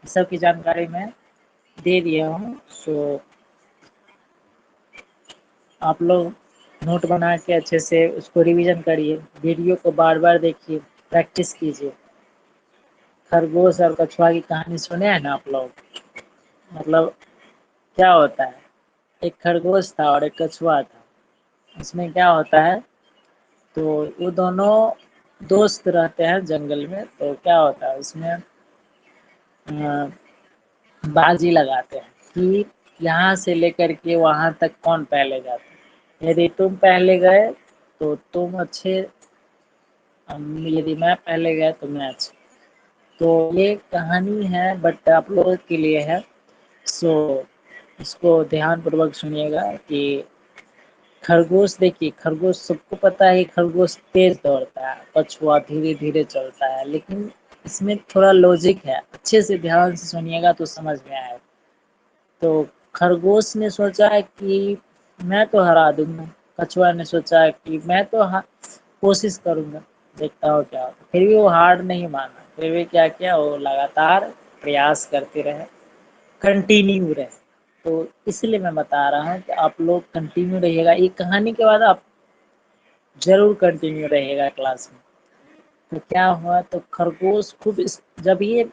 सब की जानकारी मैं दे दिया हूँ। सो आप लोग नोट बना के अच्छे से उसको रिवीजन करिए, वीडियो को बार बार देखिए, प्रैक्टिस कीजिए। खरगोश और कछुआ की कहानी सुने हैं ना आप लोग? मतलब क्या होता है, एक खरगोश था और एक कछुआ था। इसमें क्या होता है, तो वो दोनों दोस्त रहते हैं जंगल में। तो क्या होता है उसमें बाजी लगाते हैं कि यहाँ से लेकर के वहाँ तक कौन पहले जाता है। यदि तुम पहले गए तो तुम अच्छे, यदि मैं पहले गया तो मैं अच्छे। तो ये कहानी है बट आप लोगों के लिए है। सो इसको ध्यान पूर्वक सुनिएगा कि खरगोश, देखिए खरगोश सबको पता है खरगोश तेज दौड़ता है, कछुआ धीरे धीरे चलता है, लेकिन इसमें थोड़ा लॉजिक है। अच्छे से ध्यान से सुनिएगा तो समझ में आएगा। तो खरगोश ने सोचा कि मैं तो हरा दूंगा, कछुआ ने सोचा कि मैं तो कोशिश करूंगा, देखता हूँ क्या होता। फिर भी वो हार नहीं माना, फिर भी क्या किया, वो लगातार प्रयास करते रहे, कंटिन्यू रहे। तो इसलिए मैं बता रहा हूँ कि आप लोग कंटिन्यू रहिएगा, ये कहानी के बाद आप जरूर कंटिन्यू रहिएगा क्लास में। तो क्या हुआ, तो खरगोश खूब जब ये,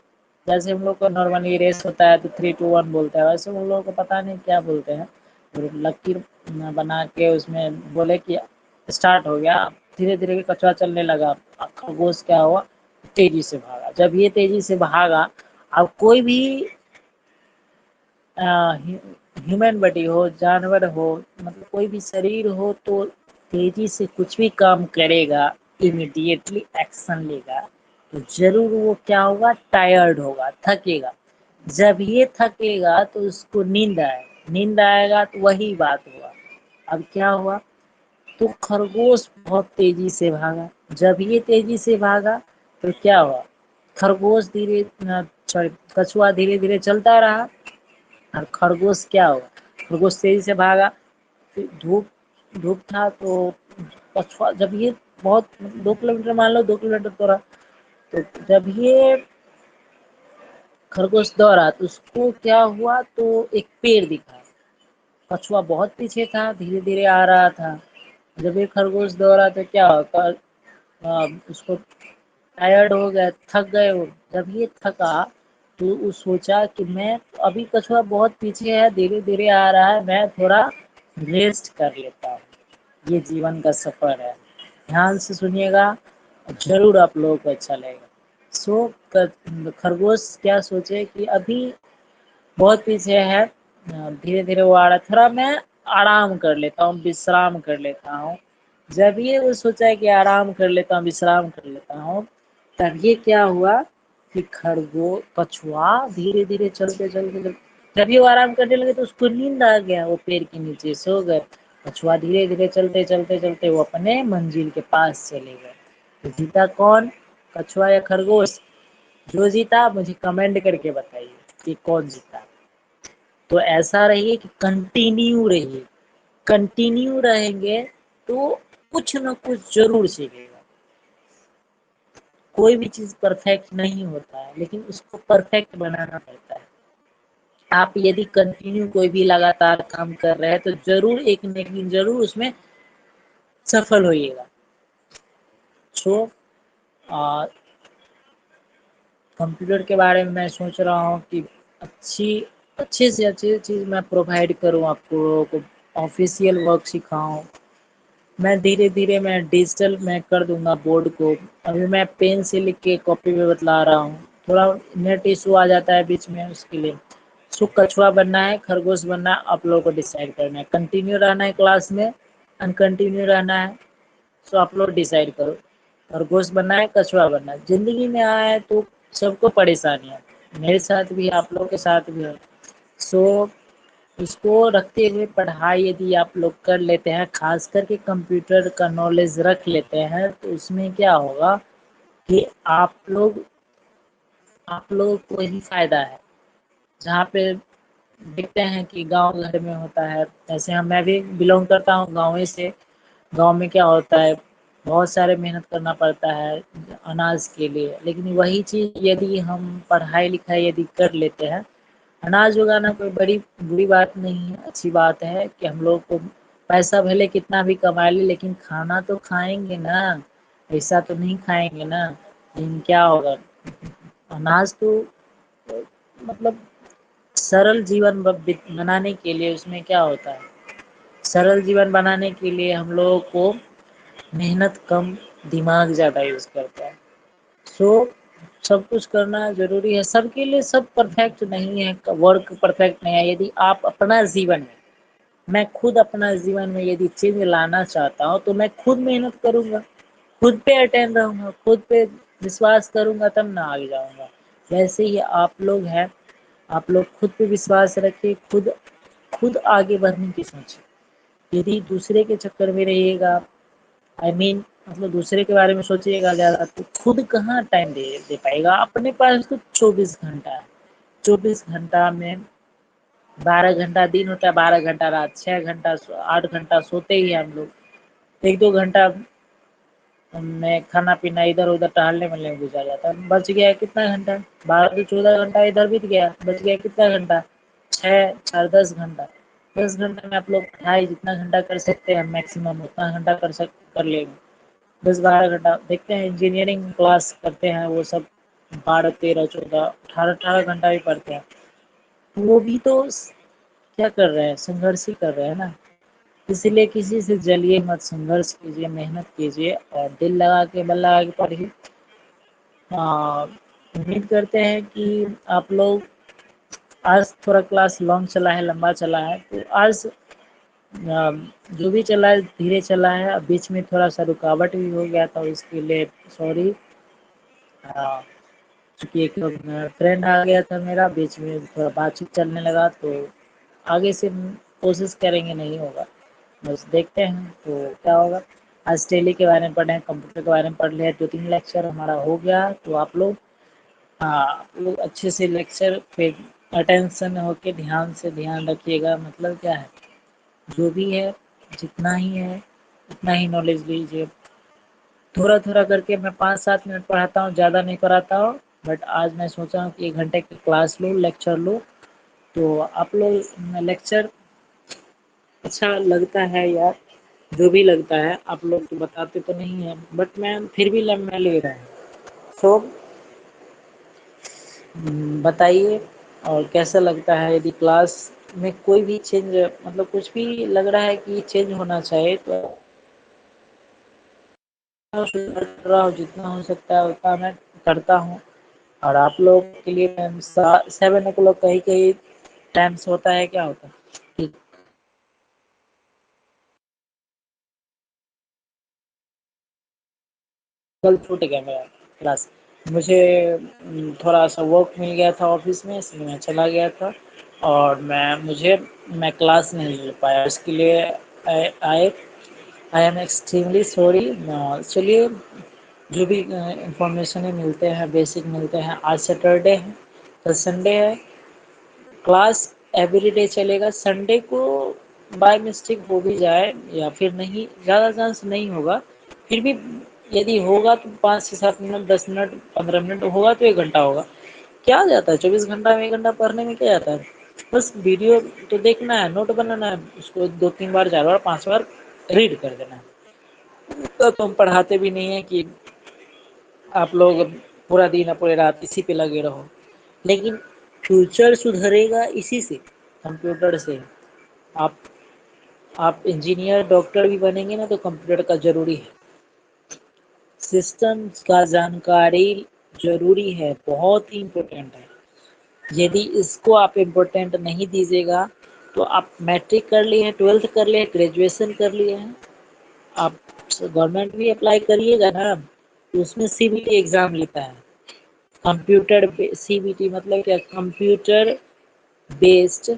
जैसे हम लोग का नॉर्मली रेस होता है तो 3 2 1 बोलते हैं, वैसे उन लोगों को पता नहीं क्या बोलते हैं। तो लकीर बना के उसमें बोले कि स्टार्ट हो गया। धीरे धीरे कछुआ चलने लगा, खरगोश क्या हुआ, तेजी से भागा। जब ये तेजी से भागा, अब कोई भी ह्यूमन बॉडी हो, जानवर हो, मतलब कोई भी शरीर हो, तो तेजी से कुछ भी काम करेगा, इमीडिएटली एक्शन लेगा, तो जरूर वो क्या होगा, टायर्ड होगा, थकेगा। जब ये थकेगा तो उसको नींद आएगा, नींद आएगा तो वही बात हुआ। अब क्या हुआ, तो खरगोश बहुत तेजी से भागा। जब ये तेजी से भागा तो क्या हुआ, खरगोश धीरे, सॉरी, कछुआ धीरे धीरे चलता रहा और खरगोश क्या हुआ, खरगोश तेजी से भागा। फिर धूप धूप था तो कछुआ, जब ये बहुत 2 किलोमीटर, मान लो 2 किलोमीटर दौड़ा, तो जब ये खरगोश दौड़ा तो उसको क्या हुआ, तो एक पेड़ दिखा। कछुआ बहुत पीछे था, धीरे धीरे आ रहा था। जब ये खरगोश दौड़ा तो क्या हुआ, उसको टायर्ड हो गया, थक गए वो। जब ये थका तो वो सोचा कि मैं, अभी कछुआ बहुत पीछे है, धीरे धीरे आ रहा है, मैं थोड़ा रेस्ट कर लेता हूँ। ये जीवन का सफर है, ध्यान से सुनिएगा, जरूर आप लोगों को अच्छा लगेगा। सो खरगोश क्या सोचे कि अभी बहुत पीछे है, धीरे धीरे वो आ रहा है, थोड़ा मैं आराम कर लेता हूँ, विश्राम कर लेता हूँ। जब ये वो सोचा है कि आराम कर लेता हूँ, विश्राम कर लेता हूँ, तब ये क्या हुआ कि कछुआ धीरे धीरे चलते चलते चलते, जब ये वो आराम करने लगे तो उसको नींद आ गया, वो पेड़ के नीचे सो गए। कछुआ धीरे धीरे चलते चलते चलते वो अपने मंजिल के पास चले गए। तो जीता कौन, कछुआ या खरगोश? जो जीता मुझे कमेंट करके बताइए कि कौन जीता। तो ऐसा रहिए कि कंटिन्यू रहिए, कंटिन्यू रहेंगे तो कुछ ना कुछ जरूर सीखेगा। कोई भी चीज परफेक्ट नहीं होता है, लेकिन उसको परफेक्ट बनाना पड़ता है। आप यदि कंटिन्यू कोई भी लगातार काम कर रहे हैं तो जरूर एक न एक दिन जरूर उसमें सफल होइएगा। सो कंप्यूटर के बारे में मैं सोच रहा हूँ कि अच्छे से अच्छी चीज़ मैं प्रोवाइड करूँ आपको लोगों को, ऑफिशियल वर्क सिखाऊँ। मैं धीरे धीरे मैं डिजिटल में कर दूंगा बोर्ड को। अभी मैं पेन से लिख के कॉपी में बतला रहा हूँ, थोड़ा नेट इशू आ जाता है बीच में, उसके लिए। सो कछुआ बनना है, खरगोश बनना है, आप लोगों को डिसाइड करना है। कंटिन्यू रहना है क्लास में, अनकंटिन्यू रहना है, सो आप लोग डिसाइड करो, खरगोश बनना है कछुआ बनना है। ज़िंदगी में आया है तो सबको परेशानियाँ, मेरे साथ भी है, आप लोगों के साथ भी है। सो इसको रखते हुए पढ़ाई यदि आप लोग कर लेते हैं, खास करके कंप्यूटर का नॉलेज रख लेते हैं, तो उसमें क्या होगा कि आप लोगों को ही फ़ायदा है। जहाँ पे देखते हैं कि गांव घर में होता है, ऐसे हम मैं भी बिलोंग करता हूँ गाँव से। गांव में क्या होता है, बहुत सारे मेहनत करना पड़ता है अनाज के लिए, लेकिन वही चीज़ यदि हम पढ़ाई लिखाई यदि कर लेते हैं, अनाज उगाना कोई बड़ी बुरी बात नहीं है, अच्छी बात है कि हम लोग को पैसा भले कितना भी कमा ले, लेकिन खाना तो खाएंगे ना, ऐसा तो नहीं खाएंगे ना। लेकिन क्या होगा, अनाज तो मतलब सरल जीवन बनाने के लिए उसमें क्या होता है, सरल जीवन बनाने के लिए हम लोगों को मेहनत कम, दिमाग ज़्यादा यूज़ करता है। सो सब कुछ करना ज़रूरी है, सबके लिए सब परफेक्ट नहीं है, वर्क परफेक्ट नहीं है। यदि आप अपना जीवन में, मैं खुद अपना जीवन में यदि चेंज लाना चाहता हूँ तो मैं खुद मेहनत करूँगा, खुद पे अटेंड रहूँगा, खुद पे विश्वास करूँगा, तब ना आगे जाऊँगा। वैसे ही आप लोग हैं, आप लोग खुद पे विश्वास रखिए, खुद खुद आगे बढ़ने की सोचिए। यदि दूसरे के चक्कर में रहिएगा, मतलब दूसरे के बारे में सोचिएगा ज़्यादा, तो खुद कहाँ टाइम दे पाएगा। अपने पास तो 24 घंटा है, 24 घंटा में 12 घंटा दिन होता है, 12 घंटा रात, 6 घंटा 8 घंटा सोते ही हम लोग, 1-2 घंटा में खाना पीना इधर उधर टहलने मिलने में गुजर जाता है। बच गया कितना घंटा, 12 से 14 घंटा इधर बीत गया, बच गया कितना घंटा, 6 4 10 घंटा। 10 घंटे में आप लोग पढ़ाई जितना घंटा कर सकते हैं मैक्सिमम उतना घंटा कर लेंगे। 10-12 घंटा देखते हैं, इंजीनियरिंग क्लास करते हैं वो सब 12 13 14 18 घंटा भी पढ़ते हैं, वो भी तो क्या कर रहे हैं, संघर्ष ही कर रहे हैं ना। इसीलिए किसी से जलिए मत, संघर्ष कीजिए, मेहनत कीजिए और दिल लगा के बल लगा के पढ़िए। उम्मीद करते हैं कि आप लोग, आज थोड़ा क्लास लॉन्ग चला है, लंबा चला है, तो आज जो भी चला है धीरे चला है, बीच में थोड़ा सा रुकावट भी हो गया था, उसके लिए सॉरी। चूँकि एक फ्रेंड आ गया था मेरा, बीच में थोड़ा बातचीत चलने लगा, तो आगे से कोशिश करेंगे, नहीं होगा, बस देखते हैं तो क्या होगा। आज टैली के बारे में पढ़े, कंप्यूटर के बारे में पढ़ लिया, 2-3 लेक्चर हमारा हो गया। तो आप लोग, हाँ, आप लोग अच्छे से लेक्चर पे अटेंशन होके ध्यान रखिएगा। मतलब क्या है, जो भी है जितना ही है उतना ही नॉलेज लीजिए। थोड़ा थोड़ा करके मैं 5-7 मिनट पढ़ाता हूँ, ज़्यादा नहीं पढ़ाता हूँ, बट आज मैं सोचा हूँ कि 1 घंटे की क्लास लूँ, लेक्चर लूँ। तो आप लोग लेक्चर अच्छा लगता है यार, जो भी लगता है आप लोग तो बताते तो नहीं है, बट मैं फिर भी मैं ले रहा हूँ। तो बताइए और कैसा लगता है, यदि क्लास में कोई भी चेंज, मतलब कुछ भी लग रहा है कि चेंज होना चाहिए, तो कर रहा हूँ, जितना हो सकता है उतना मैं करता हूँ। और आप लोग के लिए मैं 7 o'clock कहीं कहीं टाइम्स होता है, क्या होता है, कल छूट गया मेरा क्लास। मुझे थोड़ा सा वर्क मिल गया था ऑफिस में, इसलिए मैं चला गया था और मैं क्लास नहीं ले पाया, इसके लिए आई आई एम एक्सट्रीमली सॉरी। चलिए, जो भी इंफॉर्मेशन है मिलते हैं, बेसिक मिलते हैं। आज सैटरडे है, कल संडे है, क्लास एवरीडे चलेगा। संडे को बाय मिस्टेक हो भी जाए या फिर नहीं, ज़्यादा चांस नहीं होगा, फिर भी यदि होगा तो 5 से 7 मिनट, 10 मिनट, 15 मिनट होगा तो 1 घंटा होगा। क्या जाता है 24 घंटा में, 1 घंटा पढ़ने में क्या जाता है। बस वीडियो तो देखना है, नोट बनाना है, उसको 2-3 बार 4 बार 5 बार रीड कर देना है। तो हम पढ़ाते भी नहीं है कि आप लोग पूरा दिन या पूरी रात इसी पे लगे रहो, लेकिन फ्यूचर सुधरेगा इसी से, कंप्यूटर से। आप आप इंजीनियर डॉक्टर भी बनेंगे ना, तो कंप्यूटर का ज़रूरी है, सिस्टम का जानकारी ज़रूरी है, बहुत ही इम्पोर्टेंट है। यदि इसको आप इम्पोर्टेंट नहीं दीजिएगा, तो आप मैट्रिक कर लिए हैं, 12th कर लिए हैं, ग्रेजुएशन कर लिए हैं, आप गवर्नमेंट भी अप्लाई करिएगा ना, तो उसमें सीबीटी एग्ज़ाम लेता है। कंप्यूटर सीबीटी मतलब क्या, कंप्यूटर बेस्ड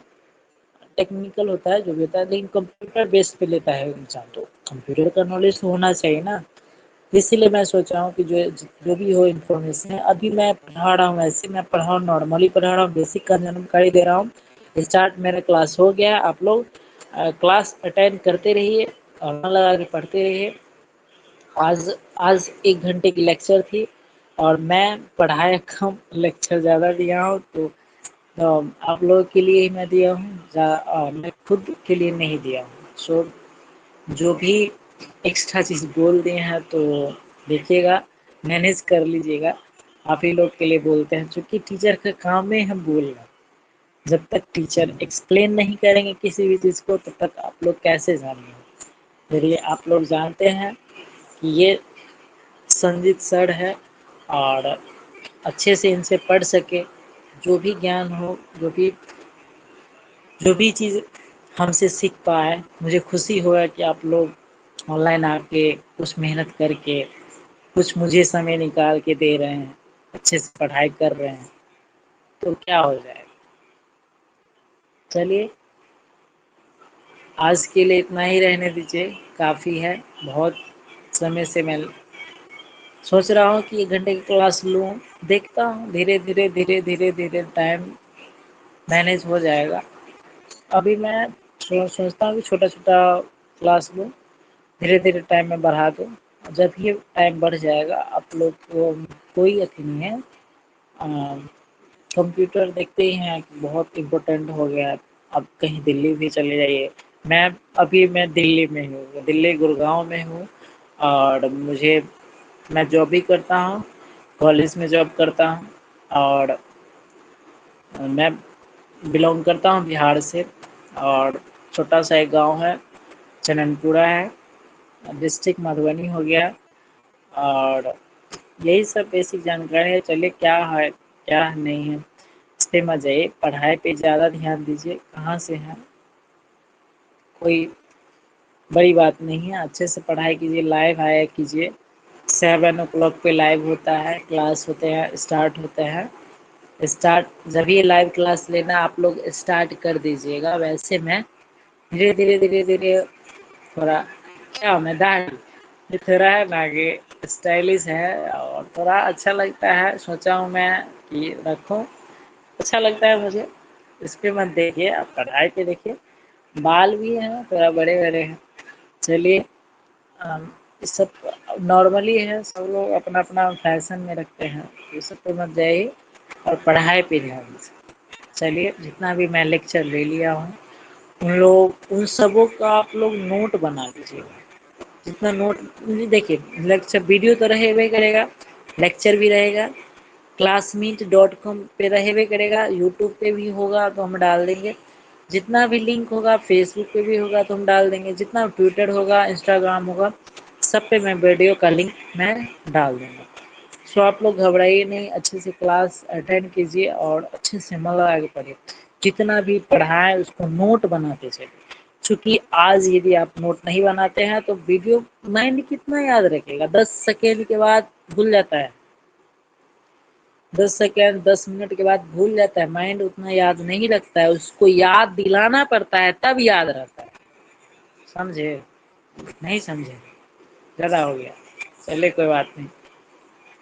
टेक्निकल होता है जो भी होता है, लेकिन कंप्यूटर बेस्ड पे लेता है इंसान, तो कंप्यूटर का नॉलेज तो होना चाहिए ना। इसीलिए मैं सोच रहा हूँ कि जो जो भी हो इन्फॉर्मेशन है, अभी मैं पढ़ा रहा हूँ, ऐसे मैं पढ़ा हूँ, नॉर्मली पढ़ा रहा हूँ, बेसिक का जानकारी दे रहा हूँ। स्टार्ट मेरा क्लास हो गया, आप लोग क्लास अटेंड करते रहिए और मन लगा के पढ़ते रहिए। आज आज 1 घंटे की लेक्चर थी और मैं पढ़ाया कम, लेक्चर ज़्यादा दिया हूँ, तो आप लोगों के लिए ही मैं दिया हूँ, मैं खुद के लिए नहीं दिया हूँ। सो जो भी एक्स्ट्रा चीज़ बोल दिए हैं तो देखिएगा, मैनेज कर लीजिएगा। आप ही लोग के लिए बोलते हैं, क्योंकि टीचर का काम है हम बोलना। जब तक टीचर एक्सप्लेन नहीं करेंगे किसी भी चीज़ को, तब तक आप लोग कैसे जानेंगे। चलिए, आप लोग जानते हैं कि ये संजीत सर है और अच्छे से इनसे पढ़ सके, जो भी ज्ञान हो, जो भी चीज़ हमसे सीख पाए। मुझे खुशी हुआ कि आप लोग ऑनलाइन आके कुछ मेहनत करके, कुछ मुझे समय निकाल के दे रहे हैं, अच्छे से पढ़ाई कर रहे हैं, तो क्या हो जाएगा। चलिए, आज के लिए इतना ही रहने दीजिए, काफ़ी है। बहुत समय से मैं सोच रहा हूँ कि 1 घंटे की क्लास लूँ, देखता हूँ धीरे-धीरे टाइम मैनेज हो जाएगा। अभी मैं सोचता हूँ कि छोटा-छोटा क्लास लूँ, धीरे-धीरे टाइम में बढ़ा दूँ। जब ये टाइम बढ़ जाएगा, आप लोग को कोई अथी नहीं है। कंप्यूटर देखते ही हैं कि बहुत इम्पोर्टेंट हो गया है। अब कहीं दिल्ली भी चले जाइए, मैं दिल्ली में हूँ, दिल्ली गुड़गाँव में हूँ और मैं जॉब भी करता हूँ, कॉलेज में जॉब करता हूँ और मैं बिलोंग करता हूँ बिहार से और छोटा सा एक गांव है, चननपुरा है, डिस्ट्रिक्ट मधुबनी हो गया। और यही सब बेसिक जानकारी है। चलिए, क्या है क्या नहीं है इस पे मत जाइए, पढ़ाई पे ज़्यादा ध्यान दीजिए। कहाँ से हैं, कोई बड़ी बात नहीं है, अच्छे से पढ़ाई कीजिए, लाइव आया कीजिए। 7 o'clock पे लाइव होता है, क्लास होते हैं, स्टार्ट होते हैं। स्टार्ट जब ये लाइव क्लास लेना आप लोग स्टार्ट कर दीजिएगा। वैसे मैं धीरे धीरे थोड़ा, क्या मैं दाढ़ी ये थोड़ा है ना कि स्टाइलिश है और थोड़ा अच्छा लगता है, सोचा हूँ मैं कि रखूँ, अच्छा लगता है मुझे। इस पे मत देखिए, आप पढ़ाई पे देखिए। बाल भी हैं, थोड़ा बड़े बड़े हैं। चलिए, इस सब नॉर्मली है, सब लोग अपना अपना फैशन में रखते हैं, ये सब पे मत जाइए और पढ़ाई पे ध्यान दीजिए। चलिए, जितना भी मैं लेक्चर ले लिया हूँ, उन सबों का आप लोग नोट बना लीजिएगा। जितना नोट, देखिए, लेक्चर वीडियो तो रहेगा ही करेगा, लेक्चर भी रहेगा, classmeet.com पे रहेगा करेगा, यूट्यूब पे भी होगा तो हम डाल देंगे। जितना भी लिंक होगा, फेसबुक पे भी होगा तो हम डाल देंगे, जितना ट्विटर होगा, इंस्टाग्राम होगा, सब पे मैं वीडियो का लिंक मैं डाल दूँगा। सो आप लोग घबराइए नहीं, अच्छे से क्लास अटेंड कीजिए और अच्छे से मन लगा के पढ़िए। जितना भी पढ़ाएं उसको नोट बनाते चलिए, क्योंकि आज यदि आप नोट नहीं बनाते हैं तो वीडियो माइंड कितना याद रखेगा, 10 सेकेंड के बाद भूल जाता है, 10 सेकेंड 10 मिनट के बाद भूल जाता है माइंड, उतना याद नहीं रखता है, उसको याद दिलाना पड़ता है तब याद रहता है। समझे? नहीं समझे? ज़्यादा हो गया, चलिए कोई बात नहीं।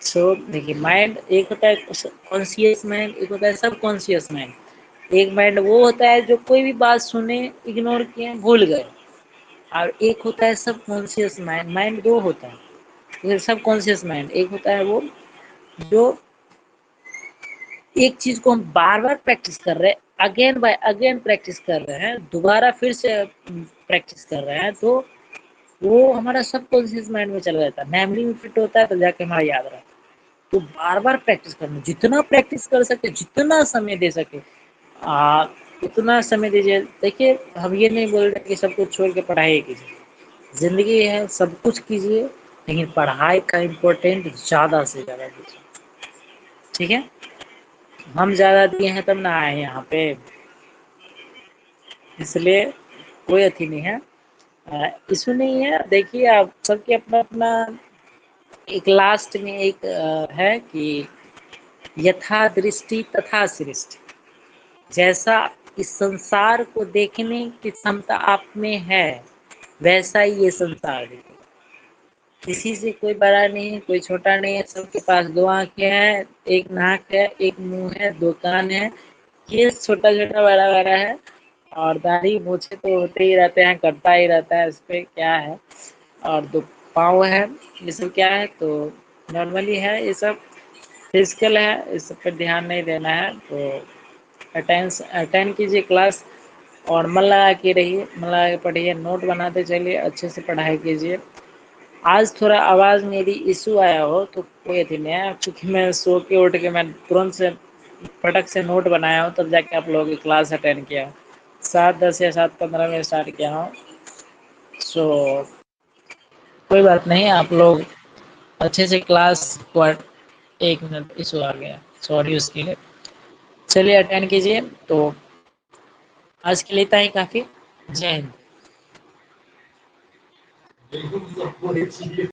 सो देखिए, माइंड एक होता है कॉन्शियस माइंड, एक होता है सब कॉन्शियस माइंड। एक माइंड वो होता है जो कोई भी बात सुने, इग्नोर किए, भूल गए, और एक होता है सब कॉन्शियस माइंड। माइंड दो होता है, सब कॉन्शियस माइंड एक होता है वो जो एक चीज को हम बार बार प्रैक्टिस कर रहे हैं, अगेन बाय अगेन प्रैक्टिस कर रहे हैं, दोबारा फिर से प्रैक्टिस कर रहे हैं, तो वो हमारा सब कॉन्शियस माइंड में चला जाता है, मेमोरी में फिट होता है, तो जाके हमारा याद रहता है। तो बार बार प्रैक्टिस करना, जितना प्रैक्टिस कर सके, जितना समय दे सके, उतना समय दीजिए। देखिए, हम ये नहीं बोल रहे कि सब कुछ छोड़ के पढ़ाई कीजिए, ज़िंदगी है, सब कुछ कीजिए, लेकिन पढ़ाई का इम्पोर्टेंट ज़्यादा से ज़्यादा दीजिए। ठीक है, हम ज़्यादा दिए हैं तब ना आए यहाँ पे, इसलिए कोई अथी नहीं है। इशू नहीं है, देखिए आप सबके अपना अपना एक लास्ट में एक है कि यथा दृष्टि तथा सृष्टि। जैसा इस संसार को देखने की क्षमता आप में है, वैसा ही ये संसार है। किसी से कोई बड़ा नहीं है, कोई छोटा नहीं है, सबके पास दो आंखें हैं, एक नाक है, एक मुंह है, दो कान है, ये छोटा छोटा बड़ा बड़ा है, और दाढ़ी मूछे तो होते ही रहते हैं, कटता ही रहता है, इस पे क्या है, और दो पाँव है, ये सब क्या है, तो नॉर्मली है, ये सब फिजिकल है, इस सब पर ध्यान नहीं देना है। तो अटेंड कीजिए क्लास, और मन लगा के रहिए, मन लगा के पढ़िए, नोट बनाते चलिए, अच्छे से पढ़ाई कीजिए। आज थोड़ा आवाज़ मेरी इशू आया हो तो कोई अथी नहीं है, क्योंकि मैं सो के उठ के मैं तुरंत से फटक से नोट बनाया हूँ, तब जाके आप लोगों की क्लास अटेंड किया। 7:10 या 7:15 में स्टार्ट किया हूँ। सो कोई बात नहीं, आप लोग अच्छे से क्लास को 1 मिनट इशू आ गया, सॉरी उसके लिए। चलिए अटेंड कीजिए। तो आज के लिए इतना ही काफ़ी। जय हिंद।